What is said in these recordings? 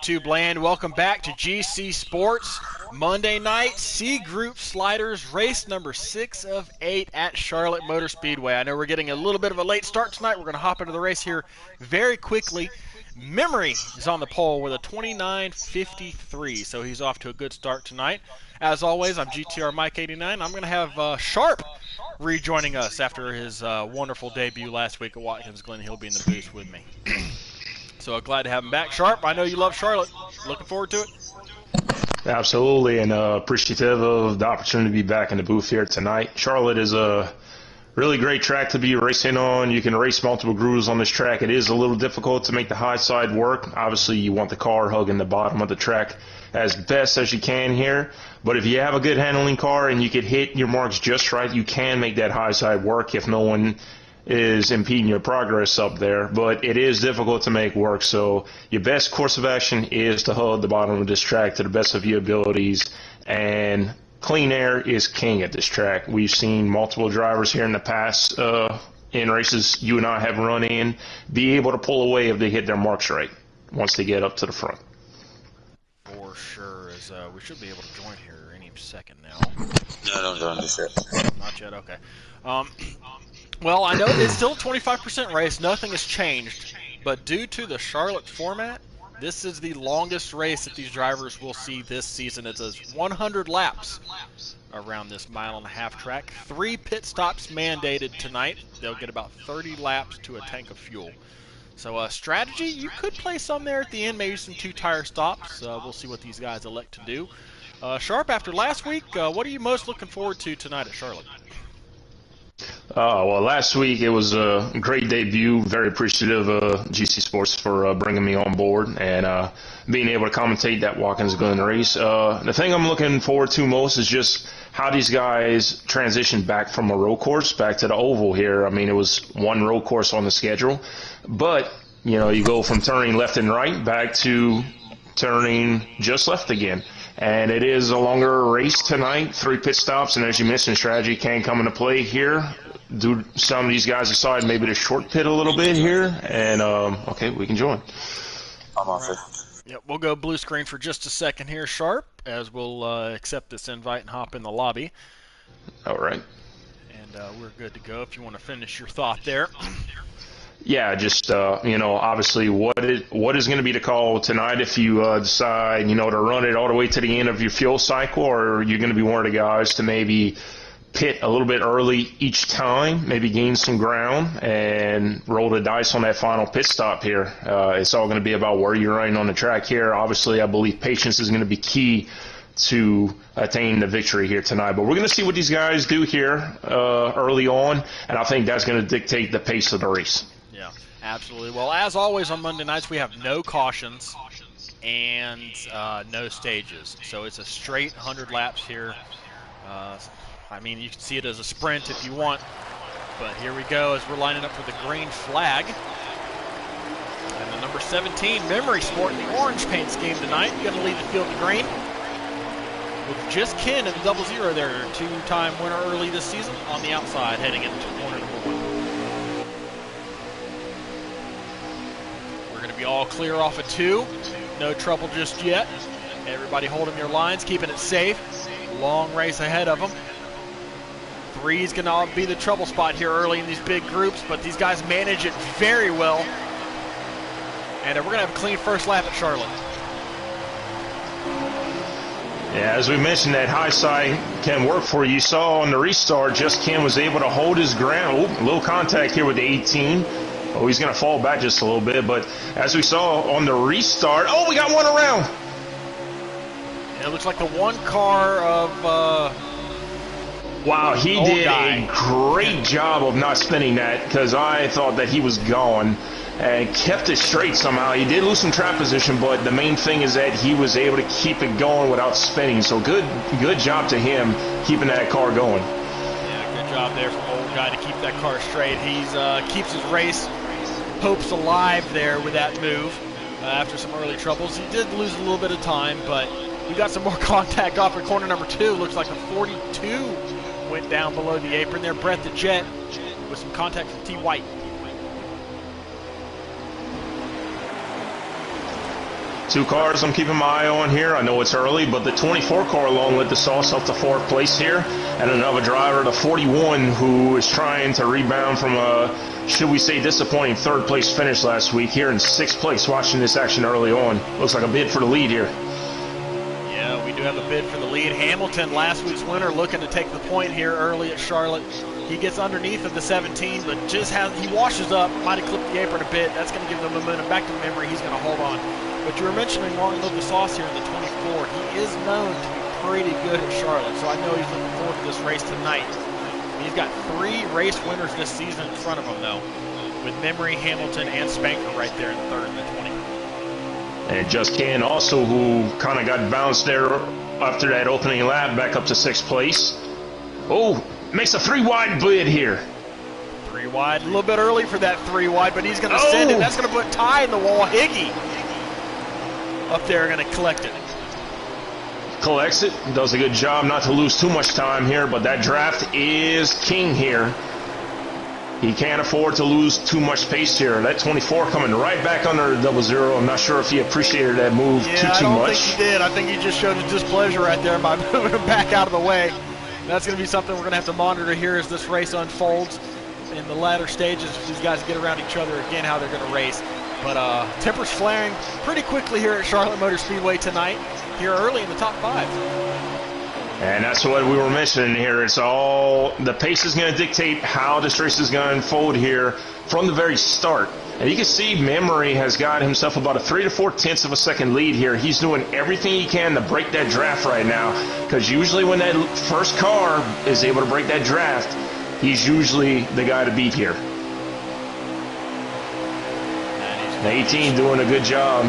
YouTube land. Welcome back to GC Sports Monday night C Group Sliders race number 6 of 8 at Charlotte Motor Speedway. I know we're getting a little bit of a late start tonight. We're going to hop into the race here very quickly. Memory is on the pole with a 29.53, so he's off to a good start tonight. As always, I'm GTR Mike 89. I'm going to have Sharp rejoining us after his wonderful debut last week at Watkins Glen. He'll be in the booth with me. So glad to have him back. Sharp, I know you love Charlotte. Looking forward to it? Absolutely, and appreciative of the opportunity to be back in the booth here tonight. Charlotte is a really great track to be racing on. You can race multiple grooves on this track. It is a little difficult to make the high side work. Obviously, you want the car hugging the bottom of the track as best as you can here. But if you have a good handling car and you can hit your marks just right, you can make that high side work if no one is impeding your progress up there. But it is difficult to make work, so your best course of action is to hug the bottom of this track to the best of your abilities, and clean air is king at this track. We've seen multiple drivers here in the past in races you and I have run in be able to pull away if they hit their marks right once they get up to the front. For sure, as we should be able to join here any second now. No, don't join this yet. Not yet, okay. Well, I know it's still a 25% race. Nothing has changed. But due to the Charlotte format, this is the longest race that these drivers will see this season. It does 100 laps around this mile-and-a-half track. 3 pit stops mandated tonight. They'll get about 30 laps to a tank of fuel. So strategy, you could play some there at the end, maybe some 2-tire stops. We'll see what these guys elect to do. Sharp, after last week, what are you most looking forward to tonight at Charlotte? Well, last week it was a great debut. Very appreciative of GC Sports for bringing me on board and being able to commentate that Watkins Glen race. The thing I'm looking forward to most is just how these guys transition back from a road course back to the oval here. I mean, it was one road course on the schedule, but you know, you go from turning left and right back to turning just left again. And it is a longer race tonight, 3 pit stops, and as you mentioned, strategy can come into play here. Do some of these guys decide maybe to short pit a little bit here? And, okay, we can join. I'm off it. Yep, we'll go blue screen for just a second here, Sharp, as we'll accept this invite and hop in the lobby. All right. And we're good to go if you want to finish your thought there. Yeah, just, you know, obviously what is going to be the call tonight if you decide, you know, to run it all the way to the end of your fuel cycle, or you're going to be one of the guys to maybe pit a little bit early each time, maybe gain some ground and roll the dice on that final pit stop here. It's all going to be about where you're running on the track here. Obviously, I believe patience is going to be key to attain the victory here tonight. But we're going to see what these guys do here early on, and I think that's going to dictate the pace of the race. Yeah, absolutely. Well, as always on Monday nights, we have no cautions and no stages. So it's a straight 100 laps here. I mean, you can see it as a sprint if you want. But here we go as we're lining up for the green flag. And the number 17, Memory sporting the orange paint scheme tonight. Going to lead the field to green. With just Ken in the 00 there, 2-time winner early this season on the outside heading into corner number 1. Going to be all clear off of 2. No trouble just yet. Everybody holding your lines, keeping it safe. Long race ahead of them. 3 is going to be the trouble spot here early in these big groups, but these guys manage it very well. And we're going to have a clean first lap at Charlotte. Yeah, as we mentioned, that high side can work for you. You saw on the restart, just Ken was able to hold his ground. Ooh, a little contact here with the 18. Oh, he's going to fall back just a little bit, but as we saw on the restart, oh, we got one around. It looks like the one car of wow, he did a great job of not spinning that, because I thought that he was gone and kept it straight somehow. He did lose some track position, but the main thing is that he was able to keep it going without spinning. So good job to him keeping that car going. Yeah, good job there from old guy to keep that car straight. He's keeps his race hopes alive there with that move after some early troubles. He did lose a little bit of time, but we got some more contact off at corner number 2. Looks like a 42 went down below the apron there. Brett the Jet with some contact from T. White. Two cars I'm keeping my eye on here. I know it's early, but the 24 car along with the Sauce up to 4th place here. And another driver, the 41, who is trying to rebound from a, should we say, disappointing 3rd place finish last week here in 6th place, watching this action early on. Looks like a bid for the lead here. Yeah, we do have a bid for the lead. Hamilton, last week's winner, looking to take the point here early at Charlotte. He gets underneath of the 17, but he washes up, might have clipped the apron a bit. That's going to give the momentum back to Memory. He's going to hold on. But you were mentioning Long Live the Sauce here in the 24. He is known to be pretty good at Charlotte, so I know he's looking forward to this race tonight. He's got 3 race winners this season in front of him, though, with Memory, Hamilton, and Spanker right there in the 3rd and the 20. And Just Ken also, who kind of got bounced there after that opening lap, back up to 6th place. Oh, makes a 3 wide bid here. 3 wide, a little bit early for that 3 wide, but he's going to send it. That's going to put Ty in the wall. Higgy up there going to collect it. Collects it, does a good job not to lose too much time here, but that draft is king here. He can't afford to lose too much pace here. That 24 coming right back under 00. I'm not sure if he appreciated that move too much. I don't think he did. I think he just showed his displeasure right there by moving him back out of the way. That's going to be something we're going to have to monitor here as this race unfolds in the latter stages. These guys get around each other again, how they're going to race. But tempers flaring pretty quickly here at Charlotte Motor Speedway tonight, here early in the top 5. And that's what we were mentioning here. It's all, the pace is going to dictate how this race is going to unfold here from the very start. And you can see Memory has got himself about a 3 to 4 tenths of a second lead here. He's doing everything he can to break that draft right now, because usually when that first car is able to break that draft, he's usually the guy to beat here. 18 doing a good job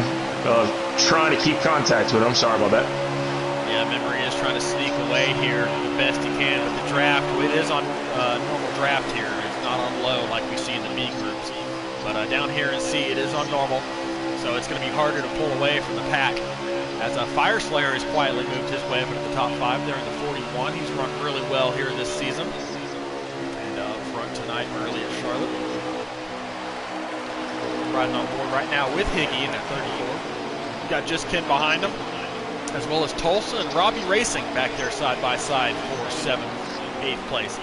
of trying to keep contact with him. Sorry about that. Yeah, Memory is trying to sneak away here the best he can with the draft. It is on normal draft here. It's not on low like we see in the B groups. But down here in C, it is on normal. So it's going to be harder to pull away from the pack. As Fire Slayer has quietly moved his way up into the top 5 there in the 41. He's run really well here this season. And up front tonight early at Charlotte. Riding on board right now with Higgy in at 34. You got Just Ken behind him, as well as Tulsa and Robbie Racing back there side by side for 7th, 8th place.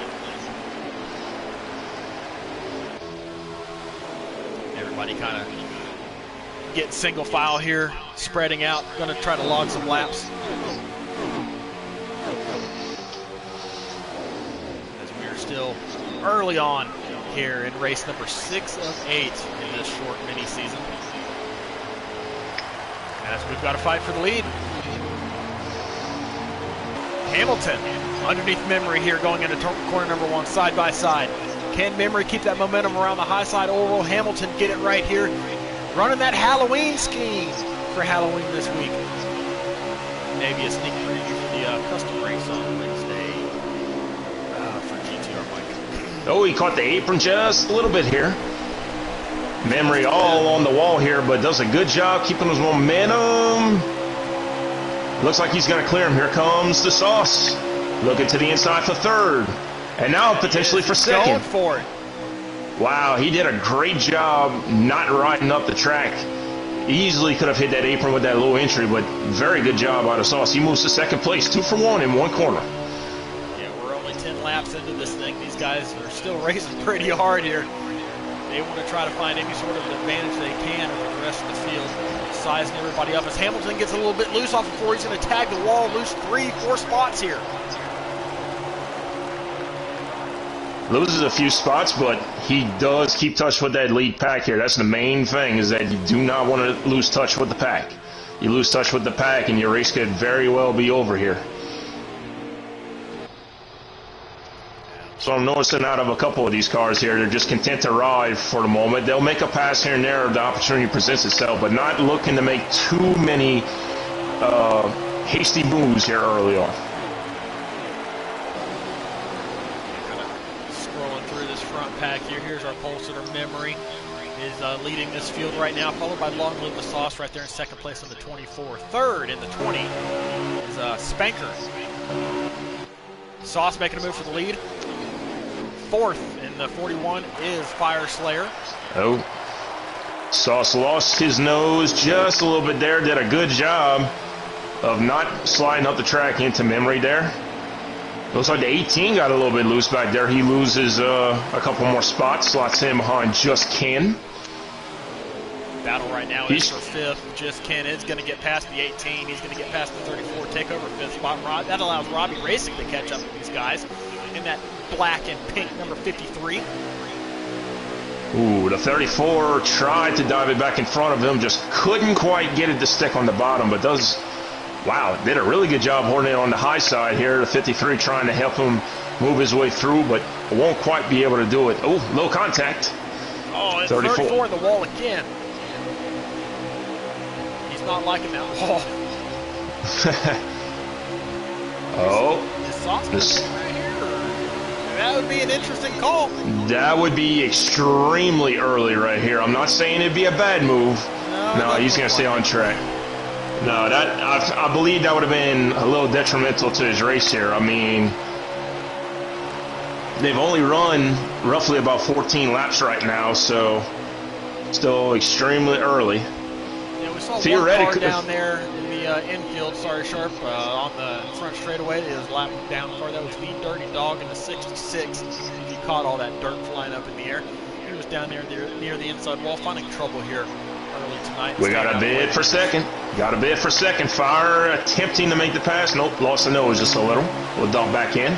Everybody kind of getting single file here, spreading out, going to try to log some laps. As we are still early on here in race number 6 of 8 in this short mini season. As we've got to fight for the lead. Hamilton underneath Memory here going into corner number 1 side by side. Can Memory keep that momentum around the high side, or will Hamilton get it right here? Running that Halloween scheme for Halloween this week. Maybe a sneak preview for the custom race on Wednesday for GTR Mike. Oh, he caught the apron just a little bit here. Memory all on the wall here, but does a good job keeping his momentum. Looks like he's going to clear him. Here comes the Sauce. Looking to the inside for 3rd. And now potentially for 2nd. Going for it. Wow, he did a great job not riding up the track. Easily could have hit that apron with that low entry, but very good job out of Sauce. He moves to 2nd place, 2 for 1 in 1 corner. Yeah, we're only 10 laps into this thing. These guys are still racing pretty hard here. They want to try to find any sort of advantage they can over the rest of the field, sizing everybody up. As Hamilton gets a little bit loose off of 4, he's going to tag the wall, lose 3, 4 spots here. Loses a few spots, but he does keep touch with that lead pack here. That's the main thing, is that you do not want to lose touch with the pack. You lose touch with the pack and your race could very well be over here. So I'm noticing out of a couple of these cars here, they're just content to ride for the moment. They'll make a pass here and there if the opportunity presents itself, but not looking to make too many hasty moves here early on. Scrolling through this front pack here. Here's our pole sitter Memory. Is leading this field right now, followed by Long Live the Sauce right there in 2nd place on the 24. 3rd in the 20 is Spanker. Sauce making a move for the lead. 4th in the 41 is Fire Slayer. Oh. Sauce lost his nose just a little bit there. Did a good job of not sliding up the track into memory there. Looks like the 18 got a little bit loose back there. He loses a couple more spots. Slots him behind Just Ken. Battle right now is for fifth. Just Ken is going to get past the 18. He's going to get past the 34, take over fifth spot. That allows Robbie Racing to catch up with these guys in that black and pink number 53. Ooh, the 34 tried to dive it back in front of him, just couldn't quite get it to stick on the bottom, but did a really good job holding it on the high side here. The 53 trying to help him move his way through, but won't quite be able to do it. Oh, low contact. Oh, and 34 in the wall again. He's not liking that wall. Oh. Is Sauce right here? That would be an interesting call. That would be extremely early right here. I'm not saying it'd be a bad move. No, he's going to stay on track. No, I believe that would have been a little detrimental to his race here. I mean, they've only run roughly about 14 laps right now, so still extremely early. Yeah, we saw one car down there in the infield, sorry, Sharp, on the front straightaway. It was lap down car. That was the Dirty Dog in the 66. He caught all that dirt flying up in the air. He was down there near the inside wall, finding trouble here early tonight. We got a bid for second. Got a bid for second. Fire attempting to make the pass. Nope, lost the nose just a little. We'll dump back in.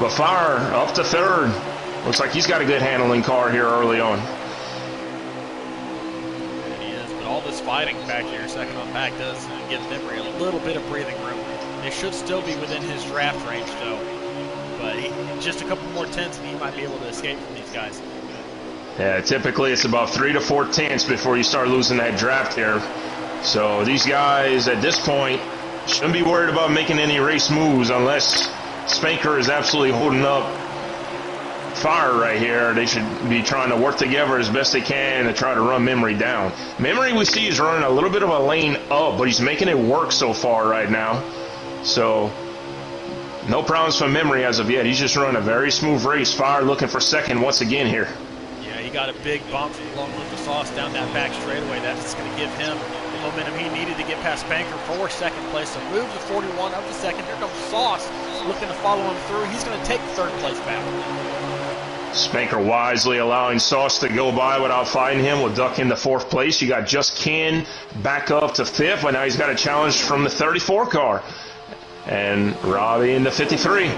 But Fire up to third. Looks like he's got a good handling car here early on. He is, but all this fighting back here, second on back, does give Memory a little bit of breathing room. They should still be within his draft range, though. But just a couple more tenths and he might be able to escape from these guys. Yeah, typically it's about 3 to 4 tenths before you start losing that draft here. So these guys at this point shouldn't be worried about making any race moves unless Spanker is absolutely holding up Fire right here. They should be trying to work together as best they can to try to run Memory down. Memory we see is running a little bit of a lane up, but he's making it work so far right now. So no problems for Memory as of yet. He's just running a very smooth race. Fire looking for second once again here. Yeah, he got a big bump from long loop of Sauce down that back straightaway. That's going to give him the momentum he needed to get past Spanker for second place. So move to 41 up to second. Here comes Sauce looking to follow him through. He's going to take third place back. Spanker wisely allowing Sauce to go by without fighting him. Will duck into fourth place. You got Just Ken back up to fifth, but now he's got a challenge from the 34 car. And Robbie in the 53,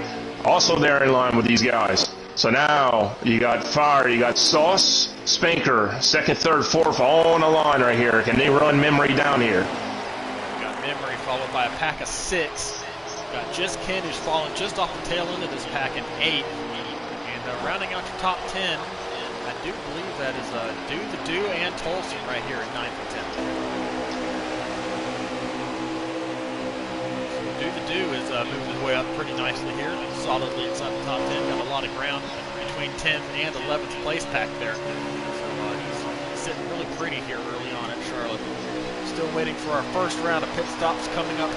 also there in line with these guys. So now you got Fire, you got Sauce, Spanker, second, third, fourth, all on the line right here. Can they run Memory down here? We got Memory followed by a pack of 6. We got Just Ken who's falling just off the tail end of this pack in 8. And rounding out your top 10, I do believe that is Do the Do and Tolson right here at 9th and 10th. Do the Do is moving his way up pretty nicely here, solidly inside the top 10. Got a lot of ground between 10th and 11th place pack there. So he's sitting really pretty here early on at Charlotte. Still waiting for our first round of pit stops coming up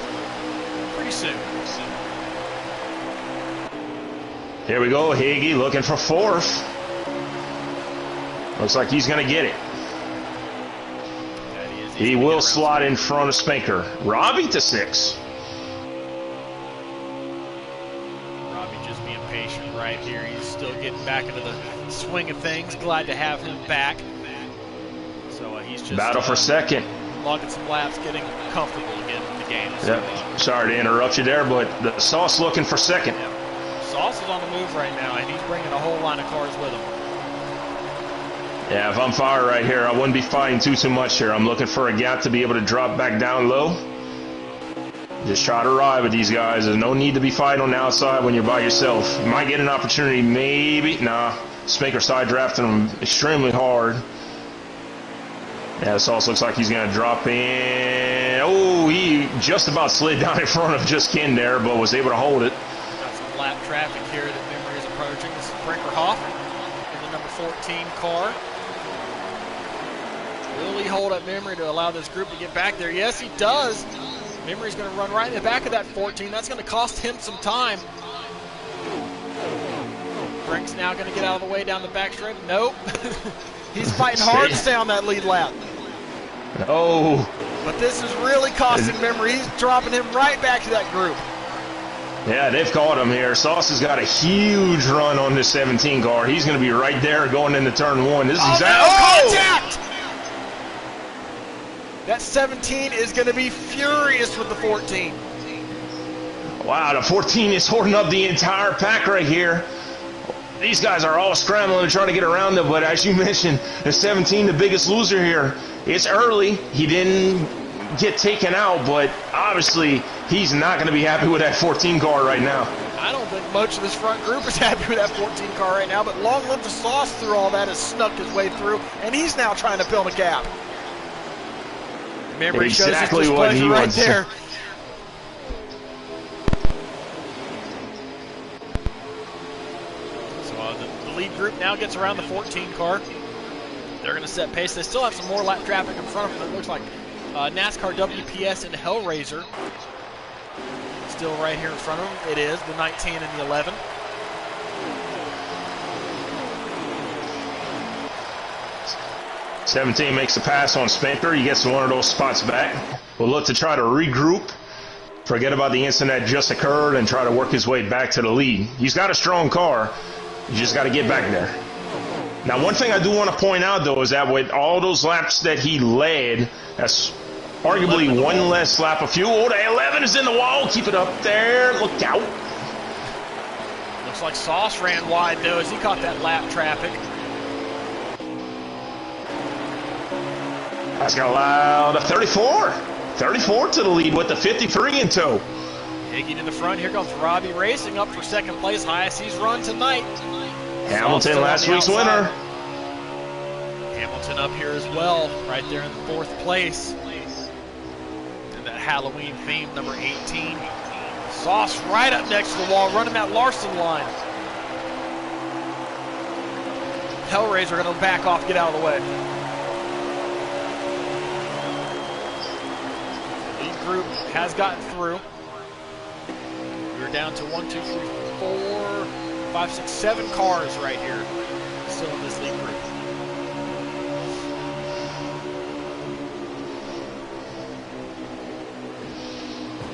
pretty soon. Here we go, Higgy looking for fourth. Looks like he's going to get it. He will slot in front of Spanker. Robbie to 6. Robbie just being patient right here. He's still getting back into the swing of things. Glad to have him back. So he's just battle for second. Logging some laps, getting comfortable again in the game. So, yep. Sorry to interrupt you there, but the Sauce looking for second. Yep. Sauce is on the move right now, and he's bringing a whole line of cars with him. Yeah, if I'm Fire right here, I wouldn't be fighting too much here. I'm looking for a gap to be able to drop back down low. Just try to ride with these guys. There's no need to be fighting on the outside when you're by yourself. You might get an opportunity, maybe. Nah, Spanker side drafting him extremely hard. Yeah, Sauce looks like he's going to drop in. Oh, he just about slid down in front of Just Ken there, but was able to hold it. Lap traffic here that Memory is approaching. This is Brinkerhoff in the number 14 car. Will he hold up Memory to allow this group to get back there? Yes, he does. Memory's going to run right in the back of that 14. That's going to cost him some time. Brink's now going to get out of the way down the back straight. Nope. He's fighting hard to stay on that lead lap. Oh. But this is really costing Memory. He's dropping him right back to that group. Yeah, they've caught him here. Sauce has got a huge run on this 17 car. He's going to be right there going into turn one. This is contact! That 17 is going to be furious with the 14. Wow, the 14 is holding up the entire pack right here. These guys are all scrambling to try to get around them, but as you mentioned, the 17, the biggest loser here. It's early. He didn't get taken out, but obviously he's not going to be happy with that 14 car right now. I don't think much of this front group is happy with that 14 car right now, but long live the Sauce through all that, has snuck his way through, and he's now trying to build a gap. Memory exactly shows his what he displeasure right wants. there. So the lead group now gets around the 14 car. They're going to set pace. They still have some more lap traffic in front of them. It looks like NASCAR WPS and Hellraiser still right here in front of them. It is the 19 and the 11. '17 makes a pass on Spanker. He gets one of those spots back. We'll look to try to regroup, forget about the incident that just occurred, and try to work his way back to the lead. He's got a strong car. You just got to get back there. Now, one thing I do want to point out, though, is that with all those laps that he led, that's arguably one less lap of fuel. Oh, the 11 is in the wall. Keep it up there. Look out. Looks like Sauce ran wide, though, as he caught that lap traffic. That's got allowed a 34. 34 to the lead with the 53 in tow. Higgy to the front. Here comes Robbie Racing up for second place. Highest he's run tonight. Hamilton, last week's winner. Hamilton up here as well, right there in the fourth place. And that Halloween theme, number 18. Sauce right up next to the wall, running that Larson line. Hellraiser going to back off, get out of the way. Lead group has gotten through. We're down to 1, 2, 3, 4, 5, 6, 7 cars right here still in this lead group.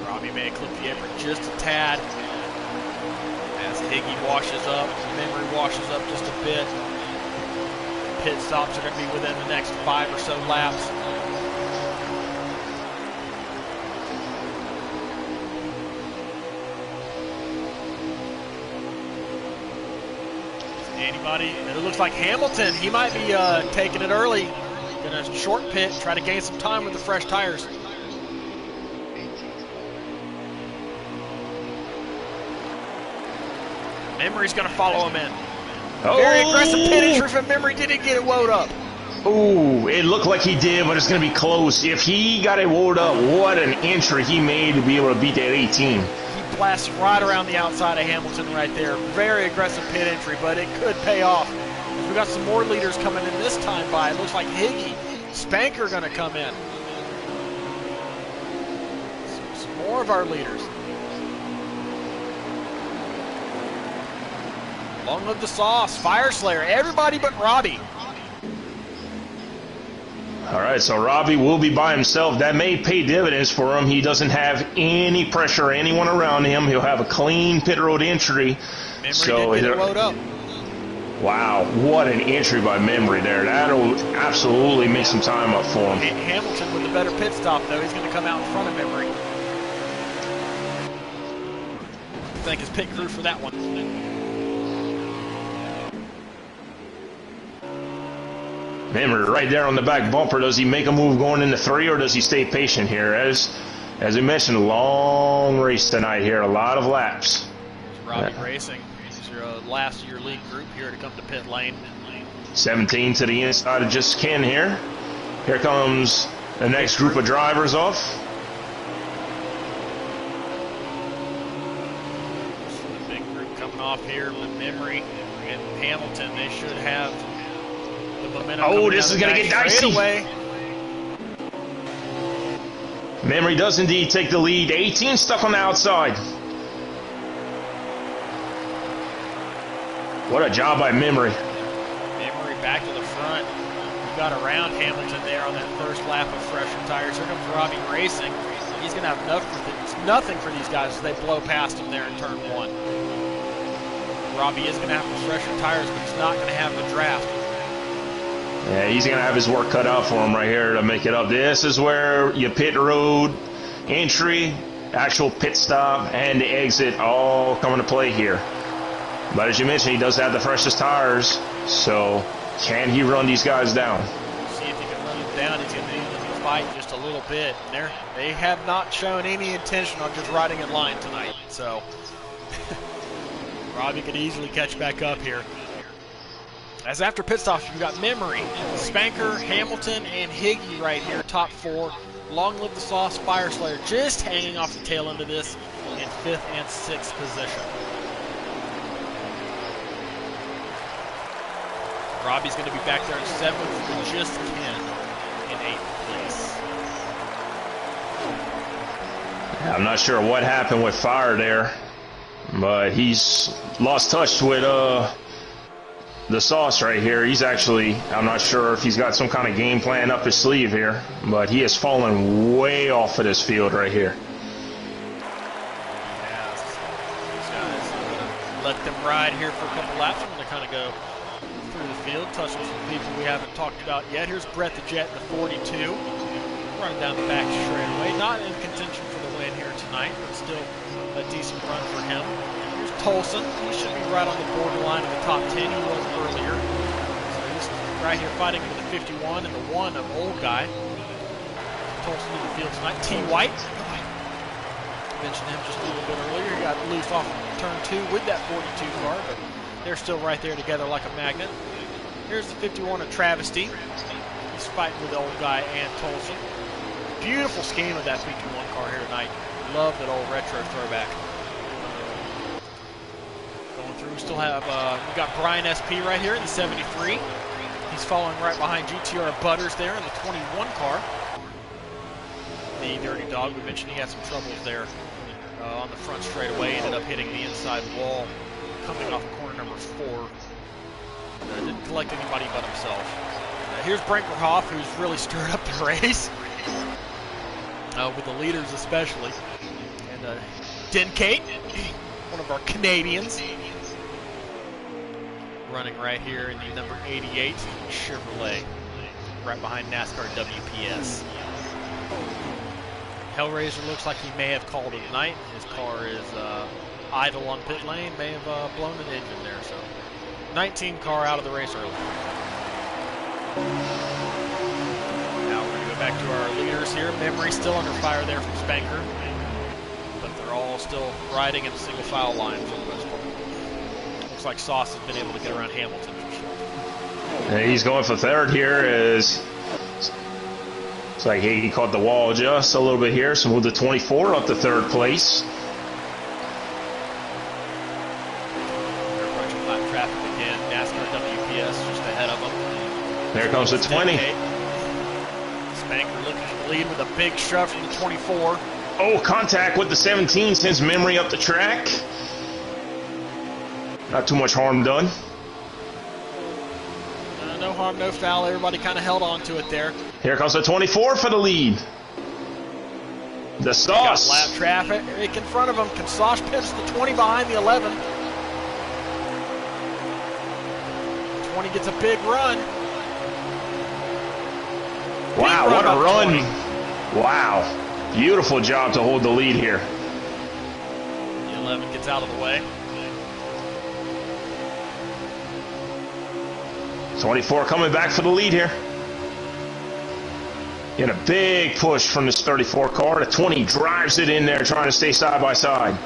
Robbie may clip the apron just a tad as Higgy washes up, Memory washes up just a bit. Pit stops are going to be within the next 5 or so laps. Anybody? It looks like Hamilton. He might be taking it early. Gonna short pit, try to gain some time with the fresh tires. Memory's gonna follow him in. Oh. Very aggressive pit entry from Memory. Did he get it woed up? Ooh, it looked like he did, but it's going to be close. If he got it woed up, what an entry he made to be able to beat that 18. He blasts right around the outside of Hamilton right there. Very aggressive pit entry, but it could pay off. We got some more leaders coming in this time by. It looks like Higgy, Spanker going to come in. Some more of our leaders. Long live the Sauce, Fire Slayer, everybody but Robbie. All right, so Robbie will be by himself. That may pay dividends for him. He doesn't have any pressure or anyone around him. He'll have a clean pit road entry. Memory did get it load up. Wow, what an entry by Memory there. That'll absolutely make some time up for him. Hamilton with the better pit stop, though. He's going to come out in front of Memory. Thank his pit crew for that one. Memory right there on the back bumper. Does he make a move going into 3, or does he stay patient here? As we mentioned, a long race tonight here, a lot of laps. Robbie Racing. This is your last of your league group here to come to pit lane. 17 to the inside of just Ken here. Here comes the next group of drivers off. The big group coming off here with Memory and Hamilton. They should have the momentum. Oh, this is going to get dicey. Memory does indeed take the lead. 18 stuck on the outside. What a job by Memory. Memory back to the front. got around Hamilton there on that first lap of fresher tires. Here comes Robbie racing. He's going to have nothing for these guys as they blow past him there in turn 1. Robbie is going to have the fresher tires, but he's not going to have the draft. Yeah, he's going to have his work cut out for him right here to make it up. This is where your pit road entry, actual pit stop, and the exit all come into play here. But as you mentioned, he does have the freshest tires, so can he run these guys down? See if he can run them down. He's going to need them to fight just a little bit. And they have not shown any intention on just riding in line tonight. So Robbie could easily catch back up here. As after pit stops, we've got Memory, Spanker, Hamilton, and Higgy right here, top 4. Long live the Sauce, Fire Slayer just hanging off the tail end of this in 5th and 6th position. Robbie's going to be back there in 7th with just Ken in 8th place. I'm not sure what happened with Fire there, but he's lost touch with the Sauce right here. He's actually, I'm not sure if he's got some kind of game plan up his sleeve here, but he has fallen way off of this field right here. Yeah, these guys are going to let them ride here for a couple laps. I'm going to kind of go through the field, touch on some people we haven't talked about yet. Here's Brett the Jet in the 42, running down the back straightaway. Not in contention for the win here tonight, but still a decent run for him. Here's Tolson. He should be right on the borderline of the top 10. He was earlier. So he's right here fighting for the 51 and the 1 of Old Guy. Tolson in the field tonight. T. White. Mentioned him just a little bit earlier. He got loose off turn 2 with that 42 car, but they're still right there together like a magnet. Here's the 51 of Travesty. He's fighting with the Old Guy and Tolson. Beautiful scheme of that 51 car here tonight. Love that old retro throwback. Going through, we still have, we got Brian SP right here in the 73. He's following right behind GTR Butters there in the 21 car. The Dirty Dog, we mentioned he had some troubles there on the front straightaway. Ended up hitting the inside wall coming off corner number 4. Didn't collect anybody but himself. Here's Brinkerhoff, who's really stirred up the race, with the leaders especially. And Denkate, one of our Canadians, running right here in the number 88 Chevrolet, right behind NASCAR WPS. Hellraiser looks like he may have called it a night. His car is idle on pit lane, may have blown an engine there. So 19 car out of the race early. Now we're going to go back to our leaders here. Memory still under fire there from Spanker, but they're all still riding in a single file line for the most part. Looks like Sauce has been able to get around Hamilton for sure. And he's going for 3rd here. It's like he caught the wall just a little bit here, so move the 24 up to 3rd place. They're approaching lap traffic again. NASCAR WPS just ahead of them. There comes the 20. Spanker looking to lead with a big shove from the 24. Oh, contact with the 17 sends Memory up the track. Not too much harm done. No harm, no foul. Everybody kind of held on to it there. Here comes the 24 for the lead. The Sauce. Got lap traffic in front of him. Can Sauce pips the 20 behind the 11? 20 gets a big run. Wow, what a run. Wow. Beautiful job to hold the lead here. The 11 gets out of the way. 24 coming back for the lead here. Get a big push from this 34 car. The 20 drives it in there trying to stay side by side.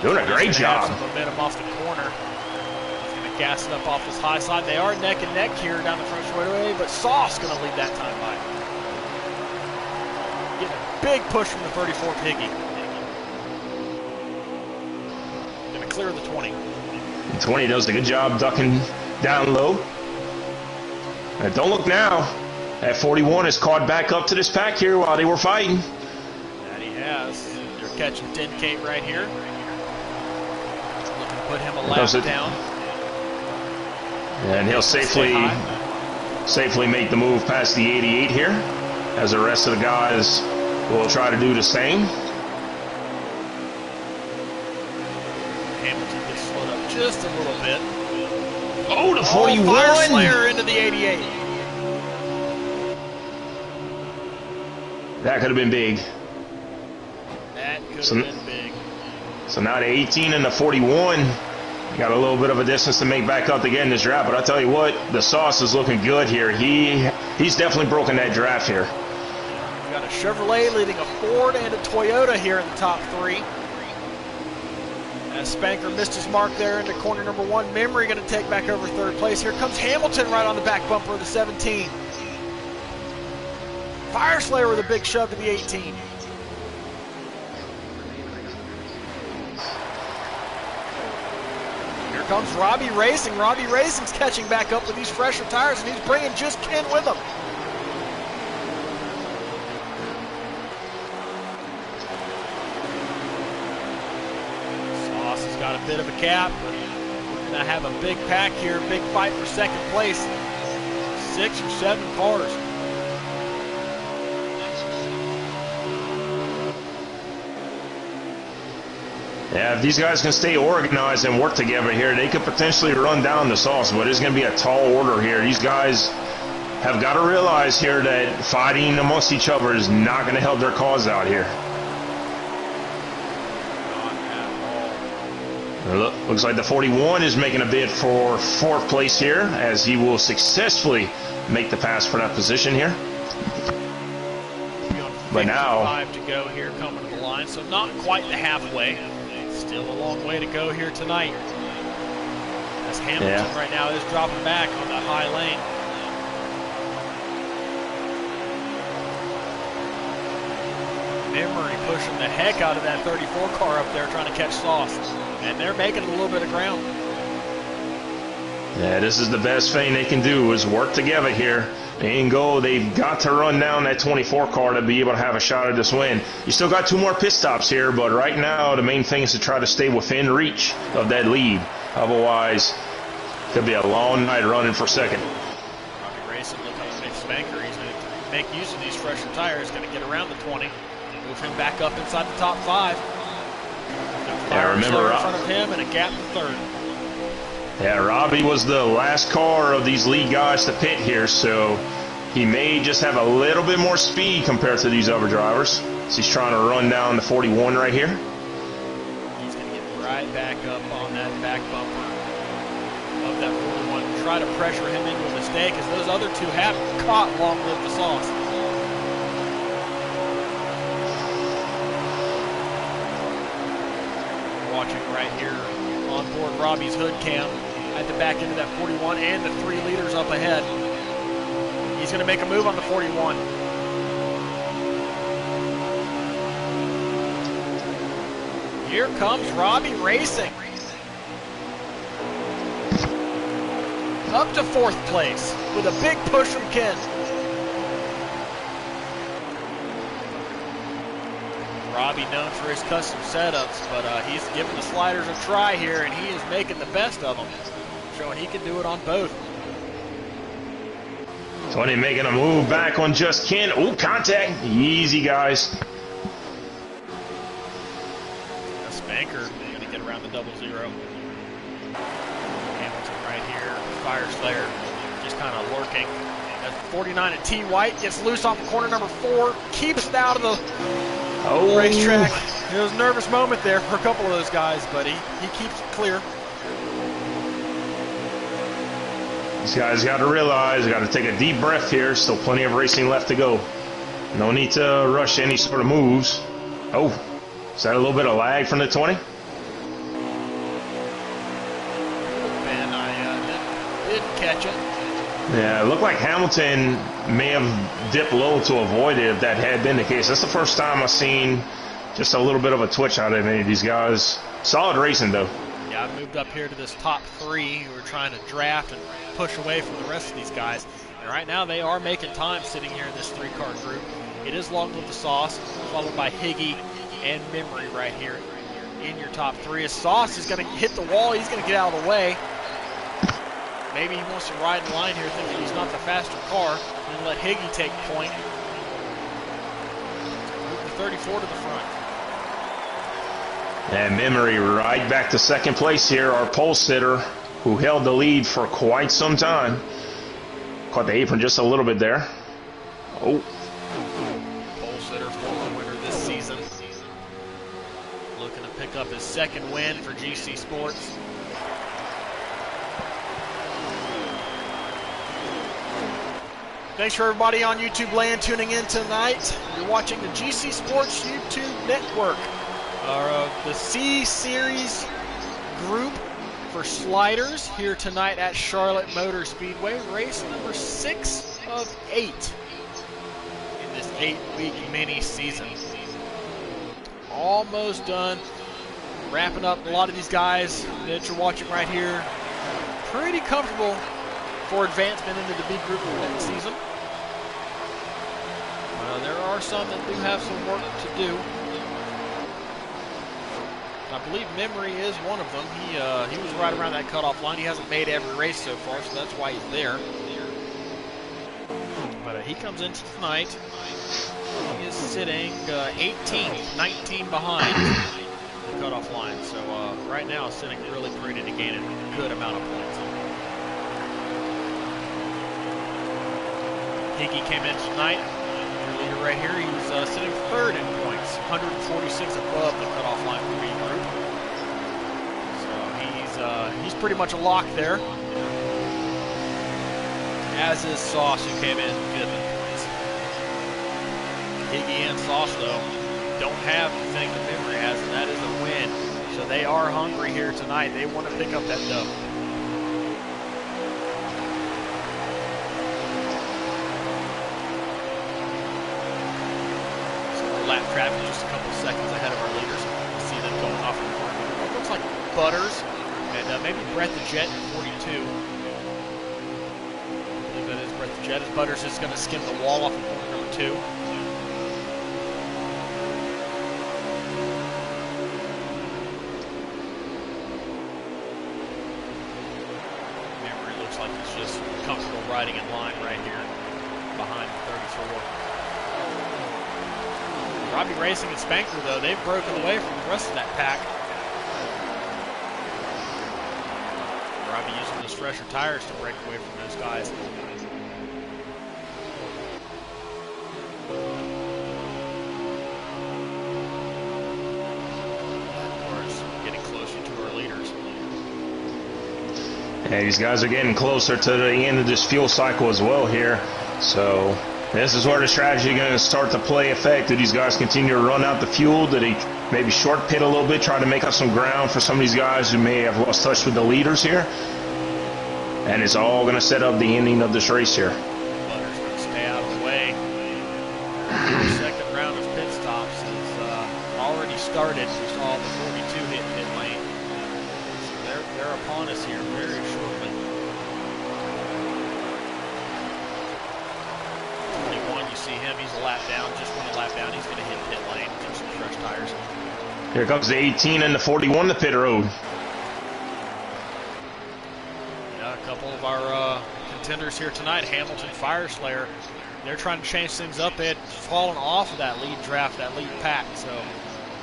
Doing a great job. Some momentum off the corner. He's going to gas it up off his high side. They are neck and neck here down the front straightaway, but Sauce going to lead that time by. Getting a big push from the 34 Piggy. Going to clear the 20. The 20 does a good job ducking down low. And don't look now. That 41 is caught back up to this pack here while they were fighting. That he has. They're catching Denkate right here. Looking to put him a lap down. And he'll safely safely make the move past the 88 here, as the rest of the guys will try to do the same. Hamilton gets slowed up just a little bit. Oh, the 41! Fire Slayer into the 88. That could have been big. That could have been big. So now the 18 and the 41 got a little bit of a distance to make back up to get in this draft. But I tell you what, the Sauce is looking good here. He's definitely broken that draft here. We've got a Chevrolet leading a Ford and a Toyota here in the top three. As Spanker missed his mark there into corner number one, Memory going to take back over third place. Here comes Hamilton right on the back bumper of the 17. Fire Slayer with a big shove to the 18. Here comes Robbie Racing. Robbie Racing's catching back up with these fresher tires, and he's bringing just Ken with him. Sauce has got a bit of a gap, but we're going to have a big pack here, big fight for second place. 6 or 7 cars. Yeah, if these guys can stay organized and work together here, they could potentially run down the Sauce, but it's going to be a tall order here. These guys have got to realize here that fighting amongst each other is not going to help their cause out here. Looks like the 41 is making a bid for 4th place here, as he will successfully make the pass for that position here. But now 5 to go here coming to the line, so not quite the halfway. Still a long way to go here tonight. As Hamilton right now is dropping back on that high lane. Memory pushing the heck out of that 34 car up there trying to catch Sauce. And they're making a little bit of ground. Yeah, this is the best thing they can do is work together here and go. They've got to run down that 24 car to be able to have a shot at this win. You still got 2 more pit stops here, but right now the main thing is to try to stay within reach of that lead. Otherwise, it could be a long night running for second. Robbie Racing looking at Spanker. He's going to make use of these fresher tires. Going to get around the 20. Move him back up inside the top 5. Yeah, remember in front of him and a gap to 3rd. Yeah, Robbie was the last car of these lead guys to pit here, so he may just have a little bit more speed compared to these other drivers. So he's trying to run down the 41 right here. He's going to get right back up on that back bumper of that 41. Try to pressure him into a mistake, as those other 2 have caught Long Live the Sauce. Watching right here on board Robbie's hood cam at the back end of that 41 and the 3 leaders up ahead. He's going to make a move on the 41. Here comes Robbie Racing. Up to 4th place with a big push from Ken. Robbie known for his custom setups, but he's giving the sliders a try here, and he is making the best of them, showing he can do it on both. Tony making a move back on just Ken. Oh, contact. Easy, guys. Spanker going to get around the 0-0. Hamilton right here. Fire Slayer just kind of lurking. That 49 at T. White gets loose off of corner number 4, keeps it out of the racetrack. It was a nervous moment there for a couple of those guys, but he keeps it clear. These guys got to realize, got to take a deep breath here. Still plenty of racing left to go. No need to rush any sort of moves. Oh, is that a little bit of lag from the 20? And I didn't catch it. Yeah, it looked like Hamilton may have dipped low to avoid it if that had been the case. That's the first time I've seen just a little bit of a twitch out of any of these guys. Solid racing, though. Yeah, I moved up here to this top 3 who are trying to draft and push away from the rest of these guys. And right now they are making time sitting here in this 3-car group. It is Long Live the Sauce, followed by Higgy and Memory right here in your top 3. As Sauce is going to hit the wall, he's going to get out of the way. maybe he wants to ride in line here, thinking he's not the faster car, and let Higgy take point. Move the 34 to the front. And Memory right back to second place here, our pole sitter, who held the lead for quite some time. Caught the apron just a little bit there. Oh. Pole sitter, former winner this season. Looking to pick up his second win for GC Sports. Thanks for everybody on YouTube land tuning in tonight. You're watching the GC Sports YouTube network. The C Series group for sliders here tonight at Charlotte Motor Speedway. Race number 6 of 8 in this 8-week mini season. Almost done. Wrapping up a lot of these guys that you're watching right here. Pretty comfortable for advancement into the B group for next season. There are some that do have some work to do. I believe Memory is one of them. He was right around that cutoff line. He hasn't made every race so far, so that's why he's there. But he comes into tonight. He is sitting 19 behind the cutoff line. So right now sitting really pretty to gain a good amount of points. Higgy came in tonight. Your leader right here. He was sitting third in points, 146 above the cutoff line for B group. So he's pretty much a lock there. As is Sauce, who came in fifth in points. Higgy and Sauce, though, don't have the thing that Memory has, and that is a win. So they are hungry here tonight. They want to pick up that dub. Lap traffic just a couple seconds ahead of our leaders. You see them going off in the corner. It looks like Butters and maybe Brett the Jet in 42. I believe that is Brett the Jet. As Butters is going to skim the wall off in corner number 2. Memory looks like he's just comfortable riding in line right here behind the 34. Robbie Racing and Spanker, though, they've broken away from the rest of that pack. Robbie using those fresher tires to break away from those guys. Of course, getting closer to our leaders. Hey, these guys are getting closer to the end of this fuel cycle as well here. So this is where the strategy is going to start to play effect. Do these guys continue to run out the fuel? Do they maybe short pit a little bit, try to make up some ground for some of these guys who may have lost touch with the leaders here? And it's all going to set up the ending of this race here. Butters going to stay out of the way. The second round of pit stops has already started. We saw the 42 hit pit lane. So they're upon us here very shortly. 21, you see him, he's a lap down, just went a lap down, he's going to hit pit lane, do some fresh tires. Here comes the 18 and the 41 to pit road. Yeah, a couple of our contenders here tonight, Hamilton, Fireslayer, they're trying to change things up. They had fallen off of that lead draft, that lead pack, so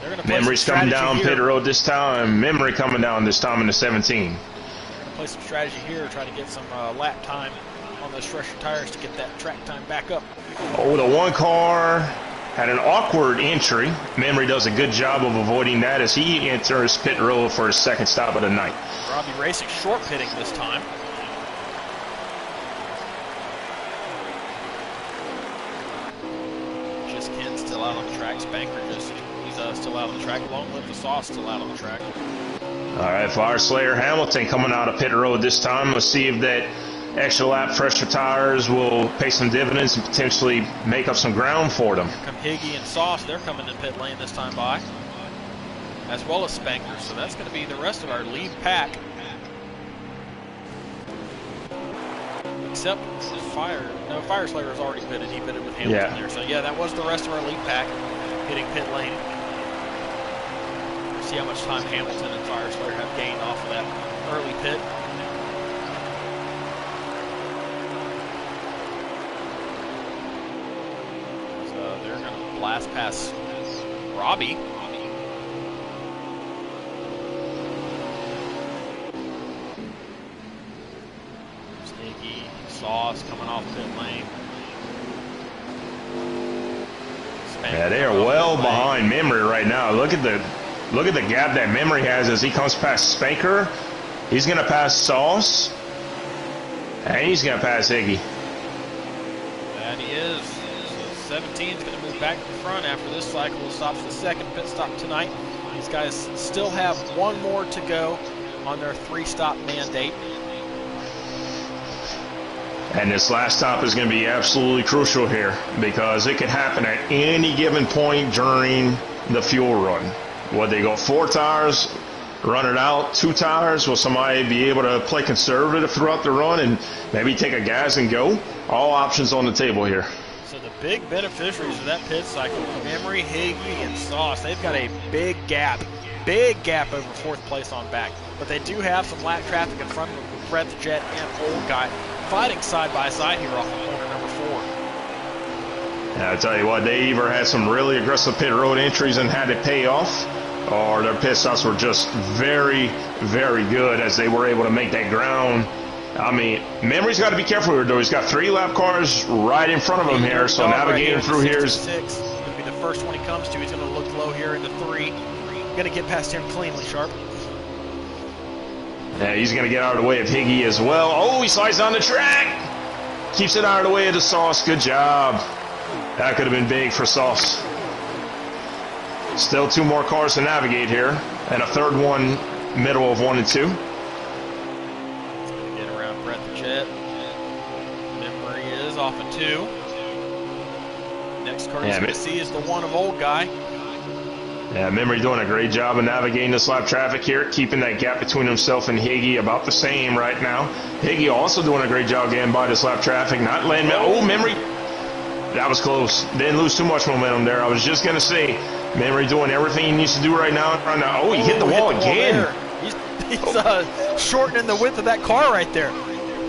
they're going to play Memory's some coming strategy down here. pit road this time. Memory coming down this time in the 17. They're going to play some strategy here, try to get some lap time on those fresher tires to get that track time back up. Oh, the one car had an awkward entry. Memory does a good job of avoiding that as he enters pit road for his second stop of the night. Robbie Racing short pitting this time. Just Ken still out on the track. Spanker he's still out on the track. Long Live the Sauce still out on the track. All right, Fire Slayer Hamilton coming out of pit road this time. Let's see if that extra lap fresher tires will pay some dividends and potentially make up some ground for them. Here come Higgy and Sauce. They're coming in pit lane this time by, as well as Spanker. So that's going to be the rest of our lead pack. Except Fire Slayer has already pitted. He pitted with Hamilton there. So yeah, that was the rest of our lead pack hitting pit lane. See how much time Hamilton and Fire Slayer have gained off of that early pit. last pass Robbie. Sneaky Sauce coming off pit lane. Yeah, they are well behind Memory right now. Look at the gap that Memory has as he comes past Spanker. He's gonna pass Sauce, and he's gonna pass Iggy. That he is. So 17 is going to move back to the front after this cycle. Stops the second pit stop tonight. These guys still have one more to go on their 3-stop mandate. And this last stop is going to be absolutely crucial here because it could happen at any given point during the fuel run. Would they go 4 tires, run it out, 2 tires? Will somebody be able to play conservative throughout the run and maybe take a gas and go? All options on the table here. So the big beneficiaries of that pit cycle, Memory, Higgy, and Sauce, they've got a big gap over 4th place on back. But they do have some lap traffic in front of them with Brett the Jet and Old Guy fighting side by side here off of corner number 4. Yeah, I tell you what, they either had some really aggressive pit road entries and had to pay off, or their pit stops were just very, very good as they were able to make that ground. I mean, Memory's got to be careful here, though. He's got 3 lap cars right in front of him here, so navigating right through here is... 66. Going to be the first one he comes to. He's going to look low here into 3. Going to get past him cleanly, Sharp. Yeah, he's going to get out of the way of Higgy as well. Oh, he slides down the track. Keeps it out of the way of the Sauce. Good job. That could have been big for Sauce. Still 2 more cars to navigate here, and a 3rd one, middle of 1 and 2. Get around Brett the Jet. Memory is off of 2. Next car he's going to see is the one of Old Guy. Yeah, Memory doing a great job of navigating this lap traffic here, keeping that gap between himself and Higgy about the same right now. Higgy also doing a great job getting by this lap traffic, not letting... Oh, Memory... That was close. Didn't lose too much momentum there. I was just going to say, Memory doing everything he needs to do right now. Oh, he hit the wall again. He's shortening the width of that car right there.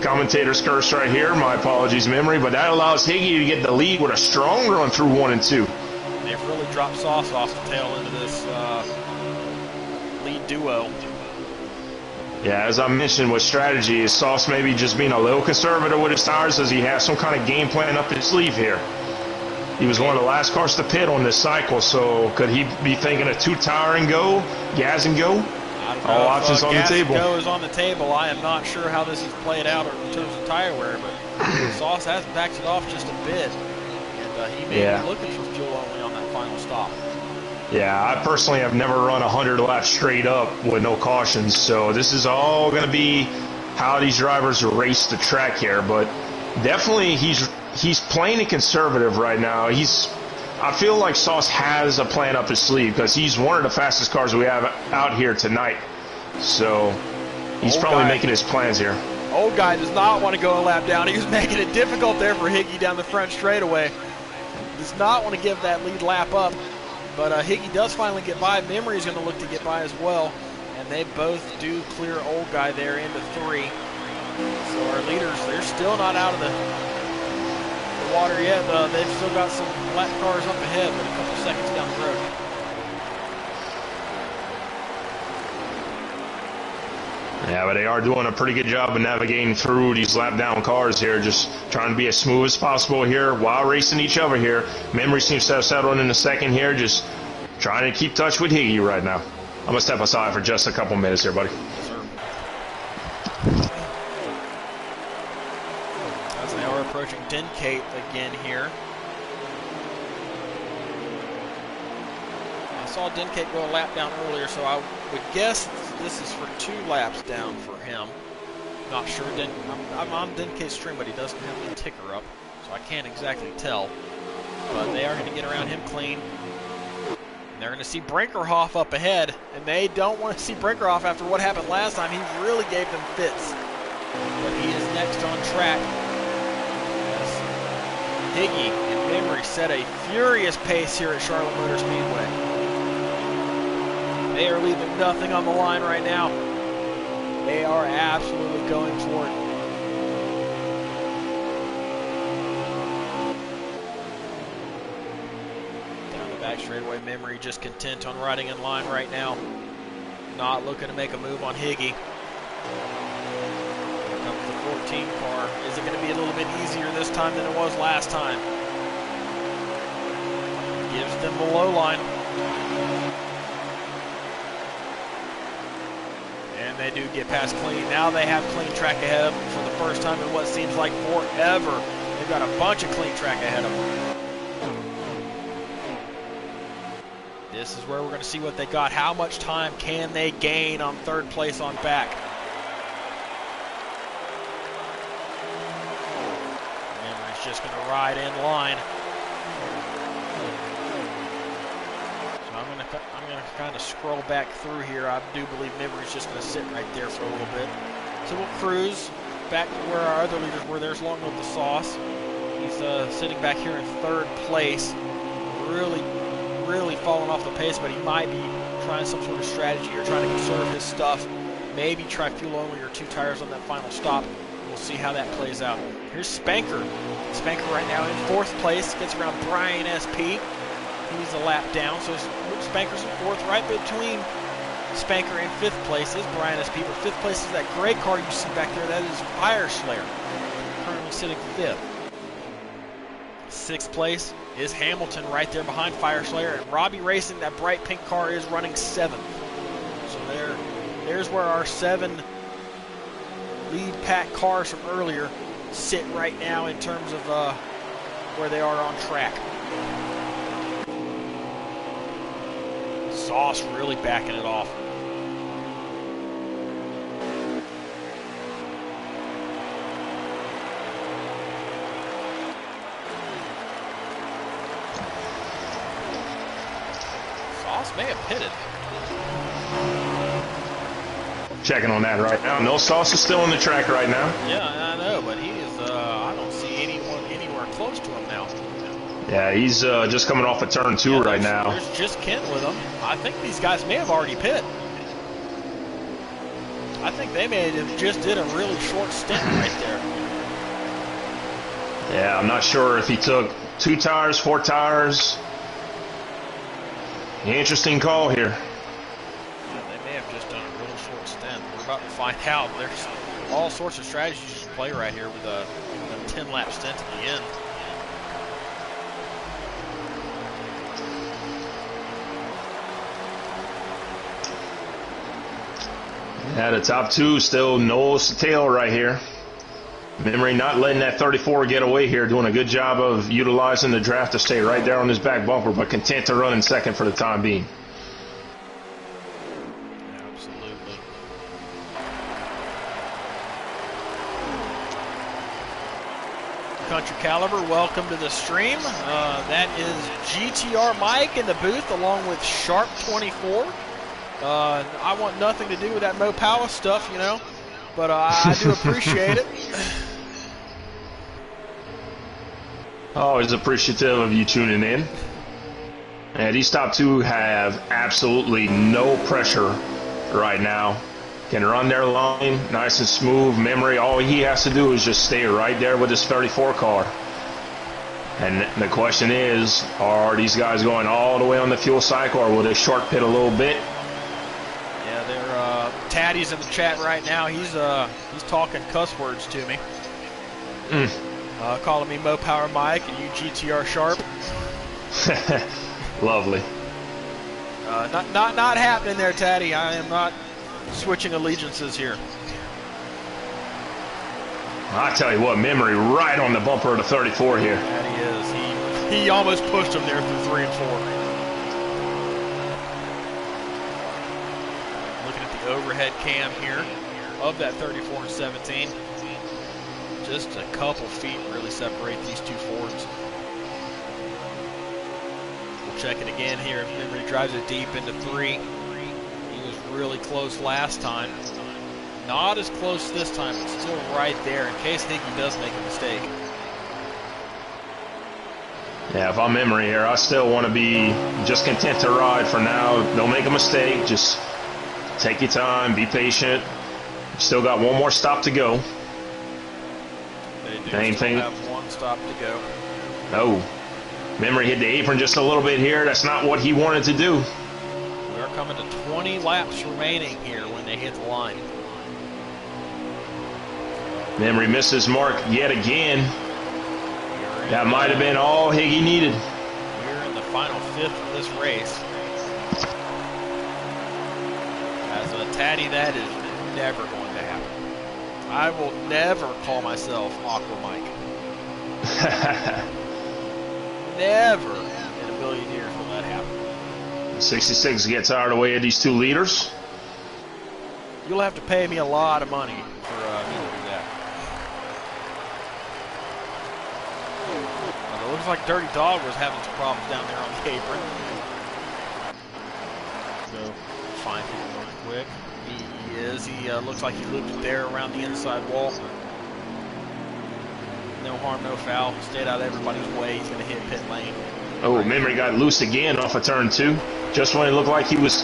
Commentator's curse right here. My apologies, Memory. But that allows Higgy to get the lead with a strong run through 1 and 2. They've really dropped Sauce off the tail end of this lead duo. Yeah, as I mentioned with strategy, is Sauce maybe just being a little conservative with his tires as he has some kind of game plan up his sleeve here. He was one of the last cars to pit on this cycle, so could he be thinking a 2-tire and go, gas and go? All options on the table. Gas and go is on the table. I am not sure how this is played out in terms of tire wear, but Sauce has backed it off just a bit. And he may be looking for fuel only on that final stop. Yeah, I personally have never run 100 laps straight up with no cautions, so this is all going to be how these drivers race the track here. But definitely he's playing it conservative right now. I feel like Sauce has a plan up his sleeve because he's one of the fastest cars we have out here tonight. So he's probably making his plans here. Old Guy does not want to go a lap down. He was making it difficult there for Higgy down the front straightaway. Does not want to give that lead lap up. But Higgy does finally get by. Memory is going to look to get by as well. And they both do clear Old Guy there into 3. So our leaders, they're still not out of the water yet. They've still got some lap cars up ahead, but a couple seconds down the road. Yeah, but they are doing a pretty good job of navigating through these lap down cars here, just trying to be as smooth as possible here while racing each other here. Memory seems to have settled in the second here, just trying to keep touch with Higgy right now. I'm going to step aside for just a couple minutes here, buddy. Yes, sir. As they are approaching Dencate again here. I saw Dencate go a lap down earlier, so I would guess this is for 2 laps down for him. Not sure. I'm on Dencate's stream, but he doesn't have the ticker up, so I can't exactly tell. But they are going to get around him clean. And they're going to see Brinkerhoff up ahead, and they don't want to see Brinkerhoff after what happened last time. He really gave them fits. But he is next on track. As Higgy and Memory set a furious pace here at Charlotte Motor Speedway. They are leaving nothing on the line right now. They are absolutely going for it. back straightaway. Memory just content on riding in line right now. Not looking to make a move on Higgy. Here comes the 14 car. Is it going to be a little bit easier this time than it was last time? Gives them the low line. And they do get past clean. Now they have clean track ahead of them for the first time in what seems like forever. They've got a bunch of clean track ahead of them. This is where we're going to see what they got. How much time can they gain on third place on back? Memory's just going to ride in line. So I'm going to kind of scroll back through here. I do believe Memory's just going to sit right there for a little bit. So we'll cruise back to where our other leaders were. There's Long with the Sauce. He's sitting back here in third place. Really falling off the pace, but he might be trying some sort of strategy or trying to conserve his stuff. Maybe try fuel only or 2 tires on that final stop. We'll see how that plays out. Here's Spanker. Spanker right now in 4th place. Gets around Brian SP. He's a lap down, so Spanker's in 4th. Right between Spanker and 5th place is Brian SP, but 5th place is that gray car you see back there. That is Fire Slayer, currently sitting 5th. 6th place is Hamilton right there behind Fire Slayer, and Robbie Racing, that bright pink car, is running 7th. So there's where our 7 lead pack cars from earlier sit right now in terms of where they are on track. Sauce really backing it off. May have pitted. Checking on that right now. No, Sauce is still on the track right now. Yeah, I know, but he is, I don't see anyone anywhere close to him now. Yeah, he's just coming off of turn 2 right now. There's just Kent with him. I think these guys may have already pit. I think they may have just did a really short stint right there. Yeah, I'm not sure if he took 2 tires, 4 tires. Interesting call here. Yeah, they may have just done a real short stint. We're about to find out. There's all sorts of strategies you can play right here with a 10-lap stint at the end. Yeah, the top 2 still nose to tail right here. Memory not letting that 34 get away here, doing a good job of utilizing the draft to stay right there on his back bumper, but content to run in 2nd for the time being. Absolutely. Country Caliber, welcome to the stream. That is GTR Mike in the booth along with Sharp 24. I want nothing to do with that Mo Power stuff, you know, but I do appreciate it. Always appreciative of you tuning in. And these top 2 have absolutely no pressure right now. Can run their line nice and smooth. Memory, all he has to do is just stay right there with his 34 car. And the question is, are these guys going all the way on the fuel cycle, or will they short pit a little bit? Yeah, they're Taddy's in the chat right now. He's talking cuss words to me. Calling me Mo Power Mike and you GTR Sharp. Lovely. Not happening there, Taddy. I am not switching allegiances here. I tell you what, Memory right on the bumper of the 34 here. That he is. He almost pushed him there through 3 and 4. Looking at the overhead cam here of that 34 and 17. Just a couple feet really separate these 2 Fords. We'll check it again here. If Memory drives it deep into 3. He was really close last time. Not as close this time, but still right there in case Higgy does make a mistake. Yeah, if I'm Memory here, I still want to be just content to ride for now. Don't make a mistake. Just take your time, be patient. Still got one more stop to go. They do still have 1 stop to go. Oh, Memory hit the apron just a little bit here. That's not what he wanted to do. We are coming to 20 laps remaining here when they hit the line. Memory misses mark yet again. That might have been all Higgy needed. We're in the final fifth of this race. As a Taddy, that is never going to happen. I will never call myself Aqua Mike. Never in a million years will that happen. 66 gets out of the way of these two leaders. You'll have to pay me a lot of money for me to do that. It looks like Dirty Dog was having some problems down there on the apron. So, find him real quick. He is. He looks like he looped it there around the inside wall. No harm, no foul. Stayed out of everybody's way. He's going to hit pit lane. Oh, Memory got loose again off of turn 2. Just when it looked like he was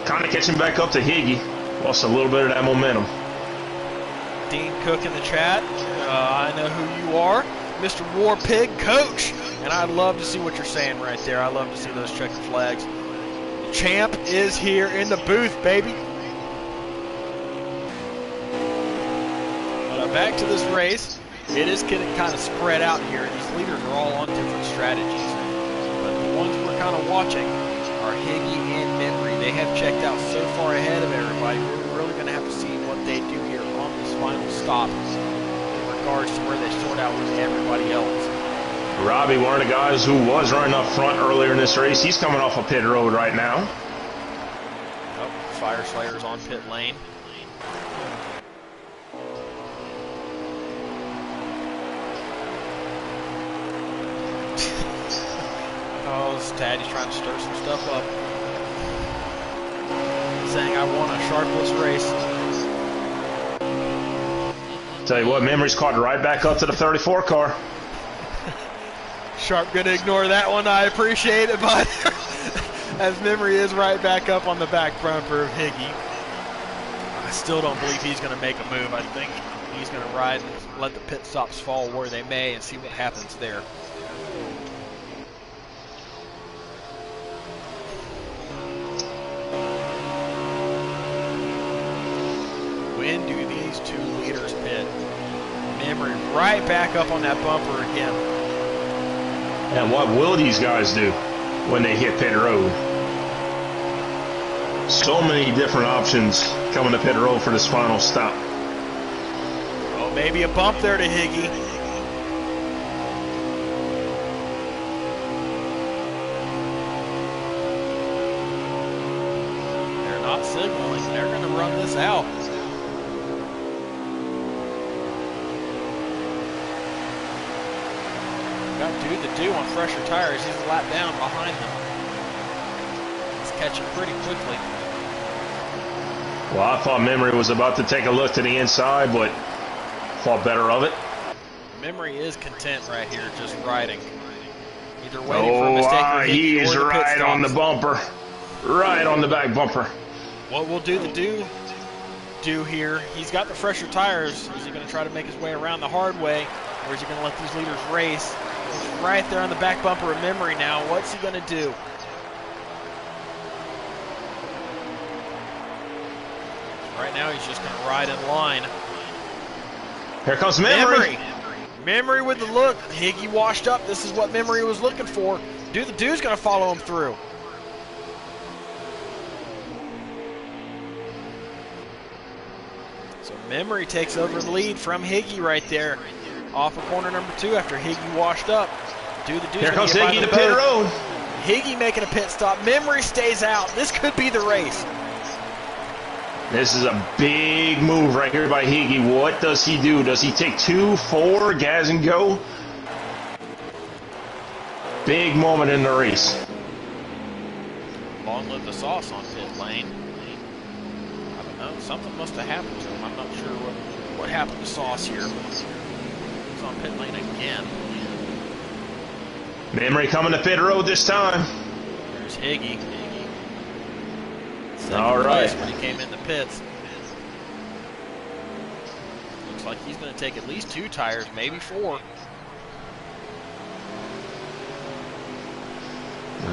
kind of catching back up to Higgy. Lost a little bit of that momentum. Dean Cook in the chat. I know who you are. Mr. War Pig Coach. And I'd love to see what you're saying right there. I love to see those checkered flags. The champ is here in the booth, baby. But back to this race. It is getting kind of spread out here. These leaders are all on different strategies. But the ones we're kind of watching are Higgy and Memory. They have checked out so far ahead of everybody. We're really going to have to see what they do here on this final stop in regards to where they sort out with everybody else. Robbie, one of the guys who was running up front earlier in this race, he's coming off a pit road right now. Oh, Fire Slayer's on pit lane. Oh, this Taddy's trying to stir some stuff up. Saying I won a sharpless race. Tell you what, Memory's caught right back up to the 34 car. Sharp gonna ignore that one. I appreciate it, but as Memory is right back up on the back bumper of Higgy. I still don't believe he's gonna make a move. I think he's gonna ride and let the pit stops fall where they may and see what happens there. When do these two leaders pit? Memory right back up on that bumper again. And what will these guys do when they hit pit road? So many different options coming to pit road for this final stop. Oh, maybe a bump there to Higgy. They're not signaling. They're going to run this out. Got dude to do on fresher tires. He's a lap down behind them. He's catching pretty quickly. Well, I thought Memory was about to take a look to the inside, but thought better of it. Memory is content right here, just riding. Either waiting for a mistake or he's right on the bumper. Right on the back bumper. What will do the do here? He's got the fresher tires. Is he going to try to make his way around the hard way, or is he going to let these leaders race? He's right there on the back bumper of Memory now. What's he going to do? Right now he's just going to ride in line. Here comes Memory. Memory with the look. Higgy washed up. This is what Memory was looking for. The dude's going to follow him through. So Memory takes over the lead from Higgy right there. Off of corner number 2 after Higgy washed up. Here comes Higgy to pit road. Higgy making a pit stop. Memory stays out. This could be the race. This is a big move right here by Higgy. What does he do? Does he take 2, 4, gas and go? Big moment in the race. Long live the sauce on pit lane. I don't know. Something must have happened to him. I'm not sure what happened to Sauce here. He's on pit lane again. Memory coming to pit road this time. There's Higgy. All right. When he came in the pits. Looks like he's going to take at least 2 tires, maybe 4.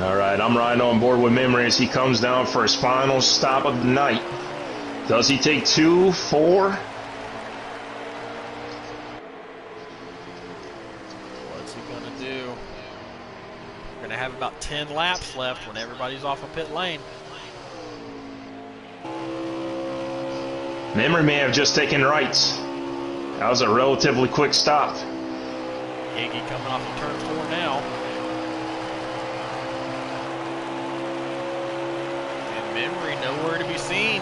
All right, I'm riding on board with Memory as he comes down for his final stop of the night. Does he take 2, 4? What's he going to do? We're going to have about 10 laps left when everybody's off of pit lane. Memory may have just taken rights. That was a relatively quick stop. Iggy coming off of turn 4 now. And Memory nowhere to be seen.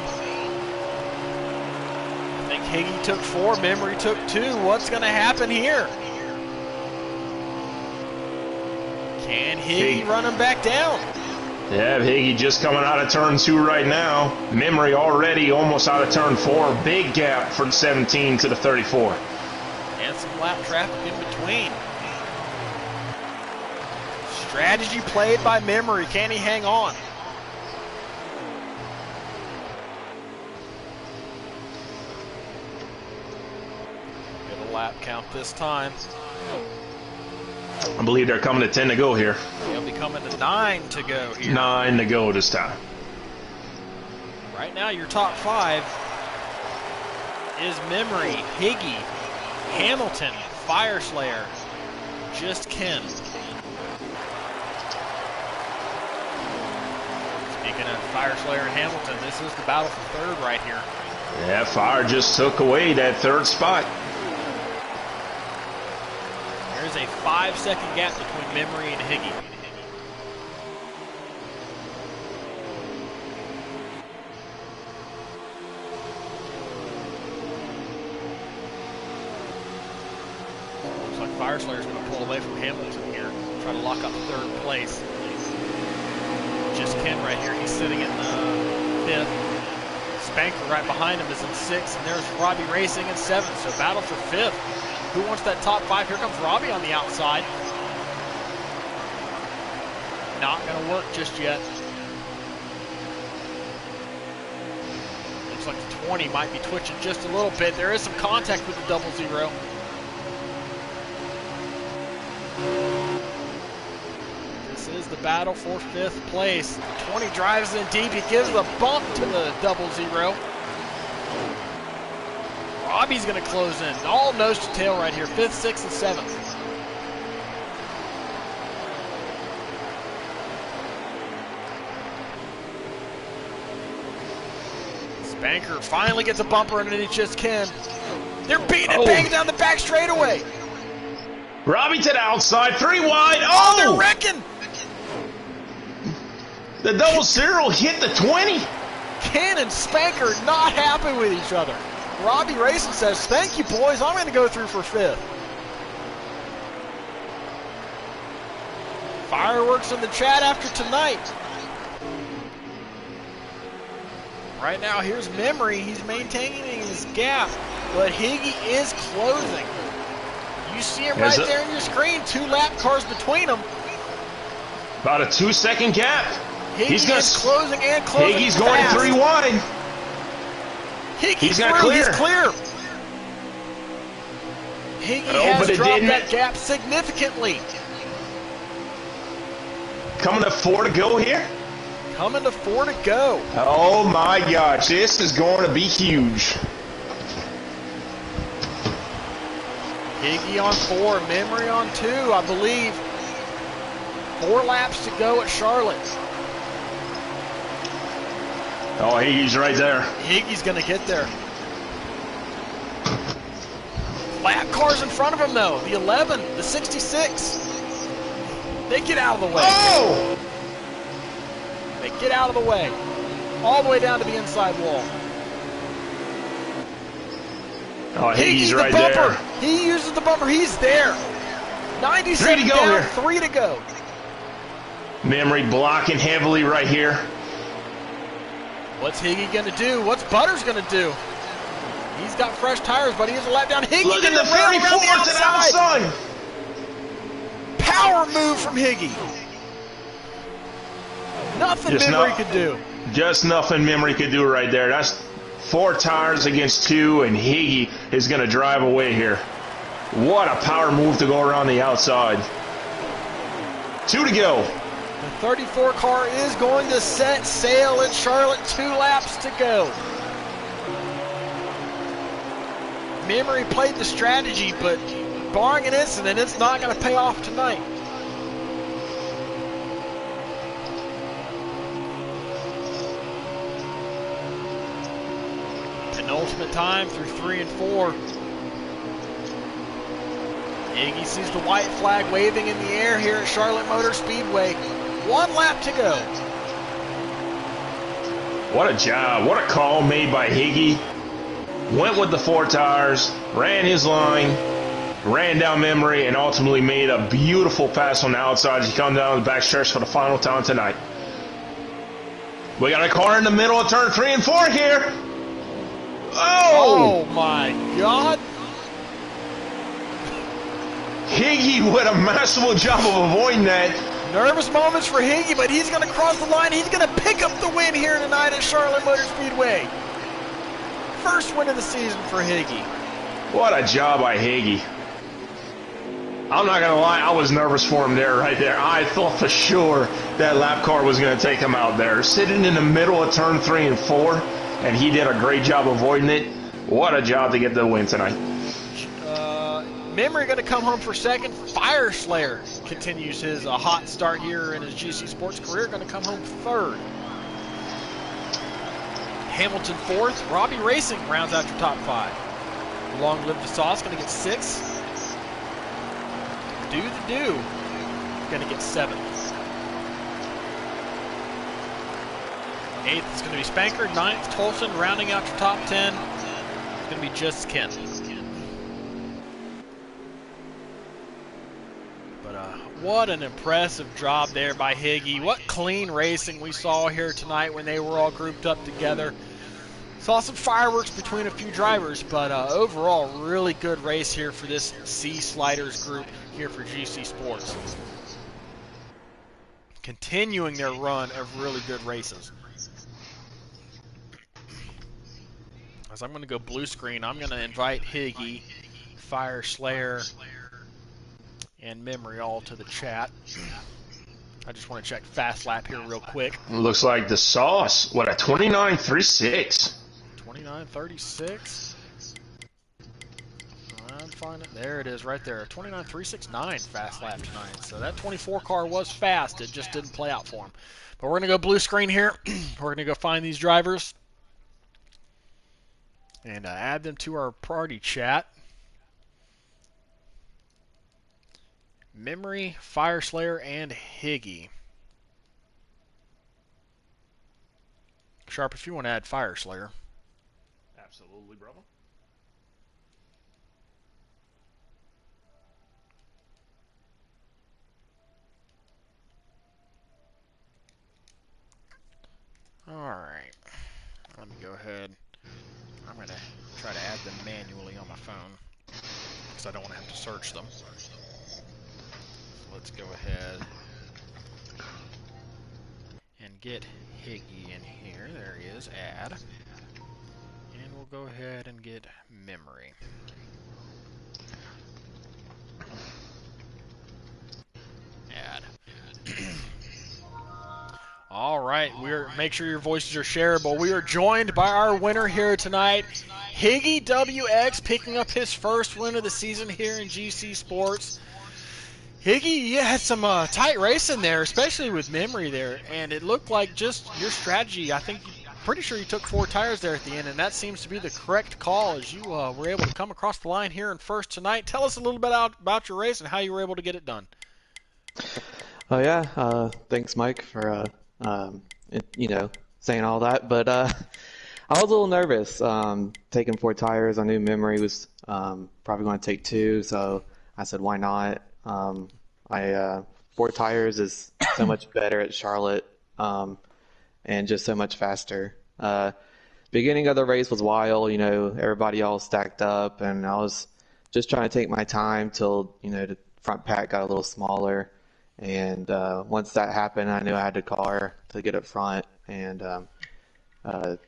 I think Higgy took 4, Memory took 2. What's going to happen here? Can Higgy run him back down? Yeah, Higgy just coming out of turn 2 right now. Memory already almost out of turn 4. Big gap from 17 to the 34. And some lap traffic in between. Strategy played by Memory. Can he hang on? Get a lap count this time. I believe they're coming to 10 to go here. They'll be coming to 9 to go here. 9 to go this time. Right now, your top 5 is Memory, Higgy, Hamilton, Fireslayer, just Ken. Speaking of Fireslayer and Hamilton, this is the battle for 3rd right here. Yeah, Fire just took away that 3rd spot. There's a 5-second gap between Memory and Higgy. Looks like Fireslayer's going to pull away from Hamilton here, try to lock up 3rd place. Just Ken right here, he's sitting in 5th. Spanker right behind him is in 6th, and there's Robbie Racing in 7th, so battle for 5th. Who wants that top 5? Here comes Robbie on the outside. Not going to work just yet. Looks like the 20 might be twitching just a little bit. There is some contact with the 00. This is the battle for 5th place. The 20 drives in deep. He gives the bump to the 00. Robbie's going to close in. All nose to tail right here. 5th, 6th, and 7th. Spanker finally gets a bumper underneath just Ken. They're beating it, banging down the back straightaway. Robbie to the outside, 3 wide. Oh, they're wrecking. The 00 hit the 20. Ken and Spanker not happy with each other. Robbie Racing says, thank you, boys. I'm going to go through for 5th. Fireworks in the chat after tonight. Right now, here's Memory. He's maintaining his gap, but Higgy is closing. You see him right there on your screen. 2 lap cars between them. About a 2-second gap. He's closing and closing. Higgy's going 3 wide. He's got clear. He's clear. Higgy has dropped that gap significantly. Coming to 4 to go here. Coming to 4 to go. Oh my gosh, this is going to be huge. Higgy on 4, Memory on 2, I believe. 4 laps to go at Charlotte. Oh, Higgy's right there. Higgy's going to get there. Lap cars in front of him, though. The 11, the 66. They get out of the way. Oh! They get out of the way. All the way down to the inside wall. Oh, Higgy's right there. He uses the bumper. He's there. 97 3 to go down, here. 3 to go. Memory blocking heavily right here. What's Higgy going to do? What's Butters going to do? He's got fresh tires, but he has a lap down. Higgy Look at the 34 to the outside. Power move from Higgy. Nothing Memory could do. Just nothing Memory could do right there. That's 4 tires against 2, and Higgy is going to drive away here. What a power move to go around the outside. 2 to go. The 24 car is going to set sail in Charlotte. 2 laps to go. Memory played the strategy, but barring an incident, it's not going to pay off tonight. Penultimate time through 3 and 4. Iggy sees the white flag waving in the air here at Charlotte Motor Speedway. 1 lap to go. What a job. What a call made by Higgy. Went with the 4 tires, ran his line, ran down Memory, and ultimately made a beautiful pass on the outside as he comes down the back stretch for the final time tonight. We got a car in the middle of turn 3 and 4 here. Oh my God. Higgy with a masterful job of avoiding that. Nervous moments for Higgy, but he's going to cross the line. He's going to pick up the win here tonight at Charlotte Motor Speedway. First win of the season for Higgy. What a job by Higgy. I'm not going to lie, I was nervous for him there, right there. I thought for sure that lap car was going to take him out there. Sitting in the middle of turn 3 and 4, and he did a great job avoiding it. What a job to get the win tonight. Memory going to come home for second. Fire Slayer continues his hot start here in his GC Sports career. Going to come home third. Hamilton fourth. Robbie Racing rounds out your top 5. Long Live the Sauce going to get 6th. Do the Do going to get 7th. 8th is going to be Spanker. 9th, Tolson rounding out your top 10. It's going to be just Kent. What an impressive job there by Higgy. What clean racing we saw here tonight when they were all grouped up together. Saw some fireworks between a few drivers, but overall, really good race here for this C Sliders group here for GC Sports. Continuing their run of really good races. As I'm going to go blue screen, I'm going to invite Higgy, Fire Slayer, and Memory all to the chat. I just want to check fast lap here real quick. Looks like the Sauce, what, a 29.36. 29.36. I'm finding it. There it is right there. 29.369 fast lap tonight. So that 24 car was fast. It just didn't play out for him. But we're going to go blue screen here. We're going to go find these drivers and add them to our party chat. Memory, Fire Slayer, and Higgy. Sharp, if you want to add Fire Slayer. Absolutely, brother. Alright. Let me go ahead. I'm going to try to add them manually on my phone because I don't want to have to search them. Let's go ahead and get Higgy in here. There he is. Add. And we'll go ahead and get Memory. Add. All right. Make sure your voices are shareable. We are joined by our winner here tonight, Higgy WX, picking up his first win of the season here in GC Sports. Higgy, you had some tight racing there, especially with Memory there, and it looked like just your strategy. I think, pretty sure you took 4 tires there at the end, and that seems to be the correct call as you were able to come across the line here in first tonight. Tell us a little bit about your race and how you were able to get it done. Oh yeah, thanks Mike for saying all that. But I was a little nervous taking 4 tires. I knew Memory was probably going to take 2, so I said why not. 4 tires is so much better at Charlotte and just so much faster. Beginning of the race was wild, everybody all stacked up, and I was just trying to take my time till the front pack got a little smaller. And once that happened, I knew I had the car to get up front, and that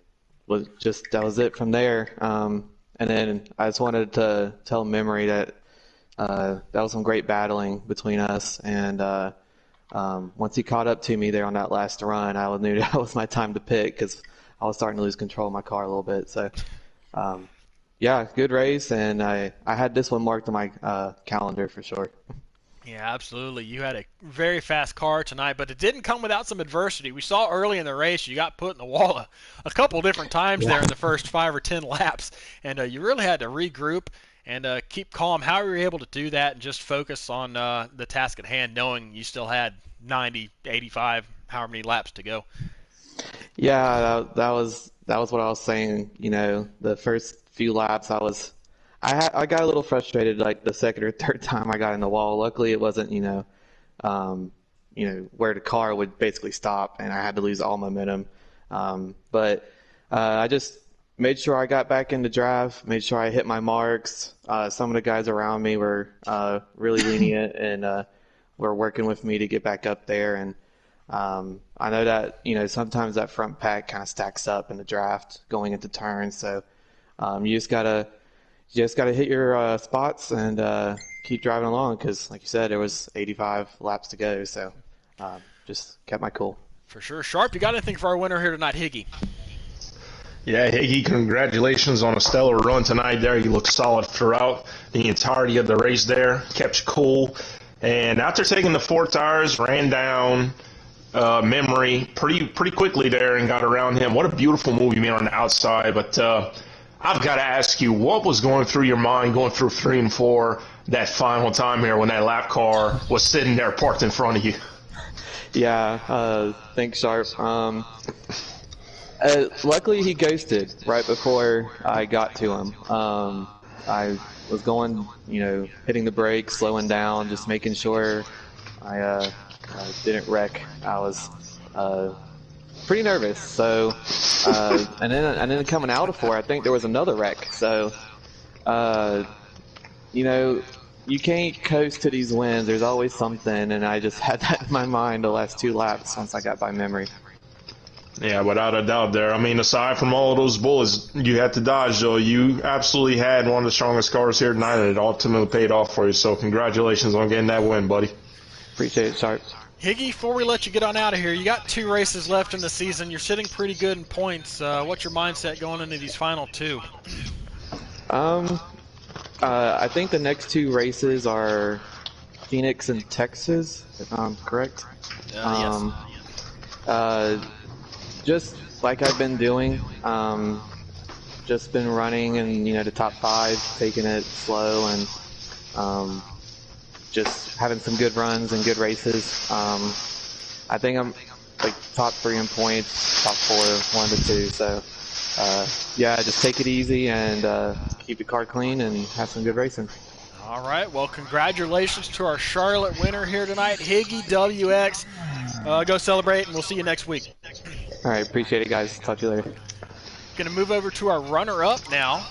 was it from there. And then I just wanted to tell Memory that that was some great battling between us, and once he caught up to me there on that last run, I knew that was my time to pick because I was starting to lose control of my car a little bit. So, yeah, good race, and I had this one marked on my calendar for sure. Yeah, absolutely. You had a very fast car tonight, but it didn't come without some adversity. We saw early in the race you got put in the wall a couple different times there in the first 5 or 10 laps, and you really had to regroup and keep calm. How were you able to do that and just focus on the task at hand, knowing you still had 90, 85, however many laps to go? Yeah, that was what I was saying. The first few laps, I got a little frustrated, like the second or third time I got in the wall. Luckily, it wasn't, where the car would basically stop, and I had to lose all momentum. But I just made sure I got back into drive, made sure I hit my marks. Some of the guys around me were really lenient and were working with me to get back up there. And I know that sometimes that front pack kind of stacks up in the draft going into turns. So you just gotta hit your spots and keep driving along because, like you said, there was 85 laps to go. So just kept my cool. For sure. Sharp, you got anything for our winner here tonight, Higgy? Yeah, Higgy, congratulations on a stellar run tonight there. You looked solid throughout the entirety of the race there, kept you cool. And after taking the 4 tires, ran down Memory pretty quickly there and got around him. What a beautiful move you made on the outside. But I've got to ask you, what was going through your mind going through 3 and 4 that final time here when that lap car was sitting there parked in front of you? Yeah, thanks, Sharp. Luckily, he ghosted right before I got to him. I was going, hitting the brakes, slowing down, just making sure I didn't wreck. I was pretty nervous. So, and then coming out of 4, I think there was another wreck. So, you can't coast to these wins. There's always something, and I just had that in my mind the last 2 laps once I got by Memory. Yeah, without a doubt there. I mean, aside from all of those bullets you had to dodge, though, you absolutely had one of the strongest cars here tonight, and it ultimately paid off for you. So congratulations on getting that win, buddy. Appreciate it, Sharp. Higgy, before we let you get on out of here, you got 2 races left in the season. You're sitting pretty good in points. What's your mindset going into these final 2? I think the next 2 races are Phoenix and Texas, if I'm correct. Yes. Just like I've been doing, just been running in the top 5, taking it slow, and just having some good runs and good races. I think I'm like top 3 in points, top 4, 1 to 2. So yeah, just take it easy and keep the car clean and have some good racing. All right. Well, congratulations to our Charlotte winner here tonight, Higgy WX. Go celebrate, and we'll see you next week. All right, appreciate it, guys. Talk to you later. Going to move over to our runner-up now.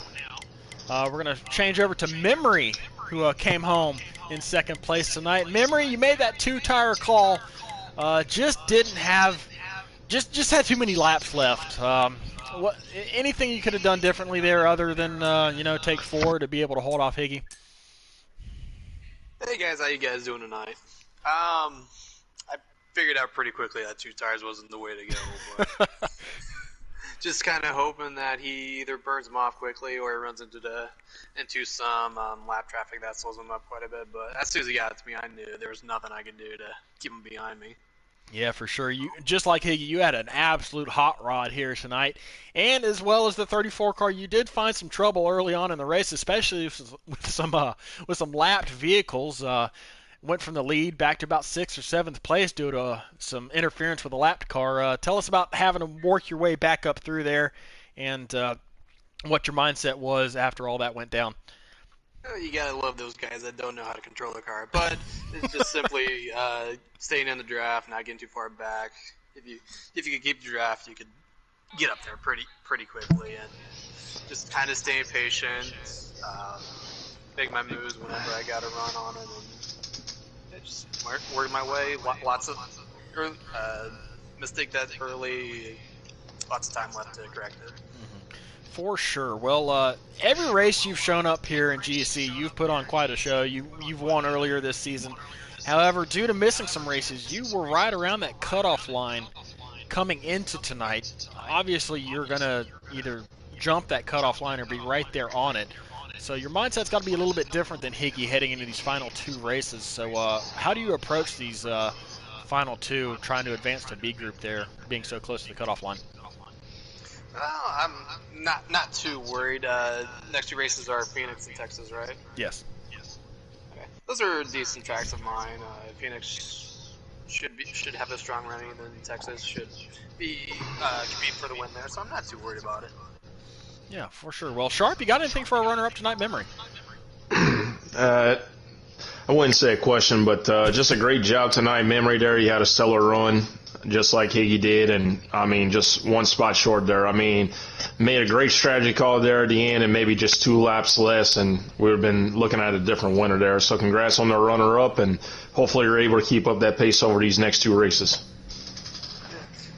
We're going to change over to Memory, who came home in 2nd place tonight. Memory, you made that 2-tire call. Just had too many laps left. Anything you could have done differently there other than take 4 to be able to hold off Higgy? Hey guys, how you guys doing tonight? I figured out pretty quickly that 2 tires wasn't the way to go, but just kind of hoping that he either burns them off quickly or he runs into some lap traffic that slows him up quite a bit. But as soon as he got to me, I knew there was nothing I could do to keep him behind me. Yeah, for sure. You just like Higgy, you had an absolute hot rod here tonight, and as well as the 34 car, you did find some trouble early on in the race, especially with some lapped vehicles. Went from the lead back to about 6th or 7th place due to some interference with a lapped car. Tell us about having to work your way back up through there, and what your mindset was after all that went down. You gotta love those guys that don't know how to control their car, but it's just simply staying in the draft, not getting too far back. If you could keep the draft, you could get up there pretty quickly, and just kind of staying patient, make my moves whenever I got a run on it, and just work my way. Lots of mistake that early, lots of time left to correct it. For sure. Well, every race you've shown up here in GC, you've put on quite a show. You've won earlier this season. However, due to missing some races, you were right around that cutoff line coming into tonight. Obviously, you're going to either jump that cutoff line or be right there on it. So your mindset's got to be a little bit different than Higgy heading into these final 2 races. So how do you approach these final 2, trying to advance to B group there, being so close to the cutoff line? Well, I'm not too worried. Next 2 races are Phoenix and Texas, right? Yes. Okay. Those are decent tracks of mine. Phoenix should have a strong running, and then Texas should be compete for the win there. So I'm not too worried about it. Yeah, for sure. Well, Sharp, you got anything for our runner-up tonight, Memory? I wouldn't say a question, but just a great job tonight, Memory. There, you had a stellar run, just like Higgy did, and I mean, just one spot short there. I mean, made a great strategy call there at the end, and maybe just 2 laps less, and we've been looking at a different winner there. So, congrats on the runner-up, and hopefully you're able to keep up that pace over these next 2 races.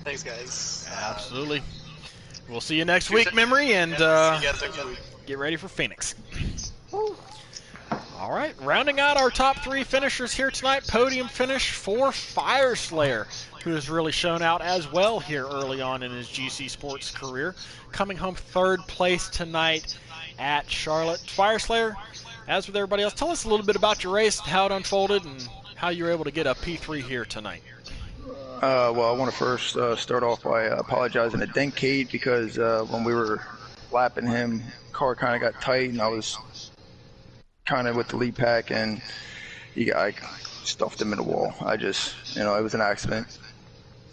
Thanks, guys. Absolutely. We'll see you next week, Memory, and See you guys next week. get ready for Phoenix. All right, rounding out our top 3 finishers here tonight, podium finish for Fire Slayer, who has really shown out as well here early on in his GC Sports career, coming home 3rd place tonight at Charlotte. Fire Slayer, as with everybody else, tell us a little bit about your race, how it unfolded, and how you were able to get a P3 here tonight. Well, I want to first start off by apologizing to Denkate because when we were lapping him, car kind of got tight, and I was kind of with the lead pack, and I stuffed him in the wall. I just, it was an accident.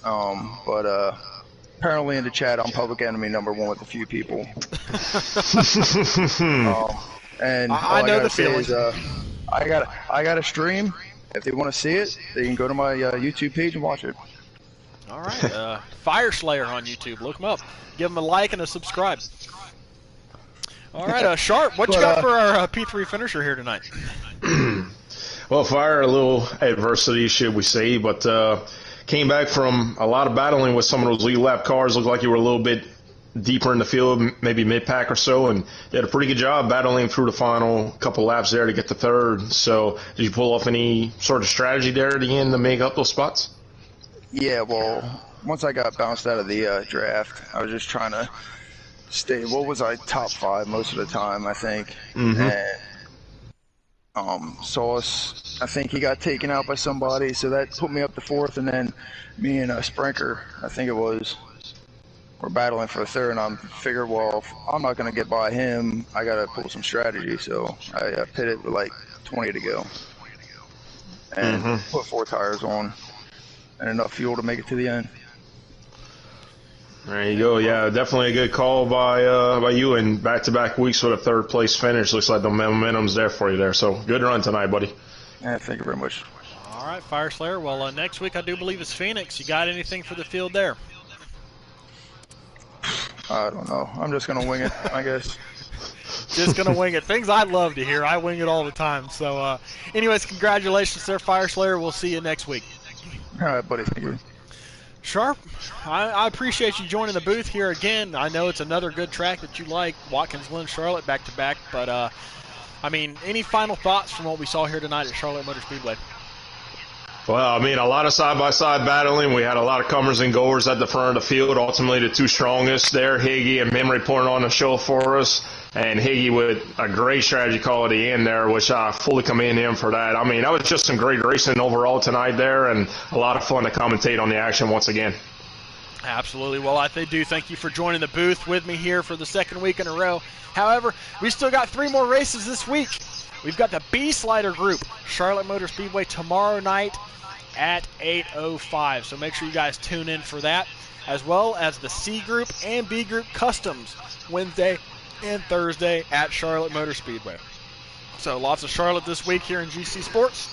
But apparently in the chat, I'm public enemy number 1 with a few people. And I know the feeling. I got a stream. If they want to see it, they can go to my YouTube page and watch it. All right, Fire Slayer on YouTube. Look him up. Give him a like and a subscribe. All right, Sharp, what you got for our P3 finisher here tonight? Well, Fire, a little adversity, should we say, but came back from a lot of battling with some of those lead lap cars. Looked like you were a little bit deeper in the field, maybe mid-pack or so, and you had a pretty good job battling through the final couple laps there to get to 3rd. So did you pull off any sort of strategy there at the end to make up those spots? Yeah, well, once I got bounced out of the draft, I was just trying to stay, top 5 most of the time, I think. Mm-hmm. And Sauce, I think he got taken out by somebody, so that put me up to 4th, and then me and Sprinker, I think it was, were battling for 3rd, and I figured, well, if I'm not going to get by him, I got to pull some strategy, so I pitted with like 20 to go, and put 4 tires on, and enough fuel to make it to the end. There you go. Yeah, definitely a good call by you, and back-to-back weeks with a 3rd place finish. Looks like the momentum's there for you there. So good run tonight, buddy. Yeah, thank you very much. All right, Fire Slayer. Well, next week I do believe it's Phoenix. You got anything for the field there? I don't know. I'm just gonna wing it, I guess. Just gonna wing it. Things I love to hear. I wing it all the time. So, anyways, congratulations there, Fire Slayer. We'll see you next week. All right, buddy. Thank you. Sharp, I appreciate you joining the booth here again. I know it's another good track that you like, Watkins Glen, Charlotte, back-to-back. But, I mean, any final thoughts from what we saw here tonight at Charlotte Motor Speedway? Well, I mean, a lot of side-by-side battling. We had a lot of comers and goers at the front of the field. Ultimately, the 2 strongest there, Higgy and Memory, putting on a show for us. And Higgy with a great strategy call at the end there, which I fully commend him for that. I mean, that was just some great racing overall tonight there, and a lot of fun to commentate on the action once again. Absolutely. Well, I do thank you for joining the booth with me here for the 2nd week in a row. However, we still got 3 more races this week. We've got the B Slider Group, Charlotte Motor Speedway, tomorrow night at 8:05. So make sure you guys tune in for that, as well as the C Group and B Group Customs Wednesday and Thursday at Charlotte Motor Speedway. So lots of Charlotte this week here in GC Sports.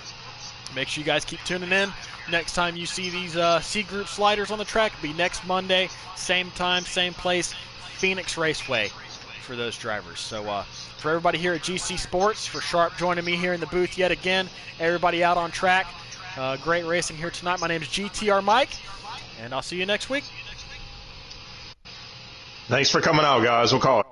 Make sure you guys keep tuning in. Next time you see these C Group sliders on the track, it'll be next Monday, same time, same place, Phoenix Raceway for those drivers. So for everybody here at GC Sports, for Sharp joining me here in the booth yet again, everybody out on track, great racing here tonight. My name is GTR Mike, and I'll see you next week. Thanks for coming out, guys. We'll call it.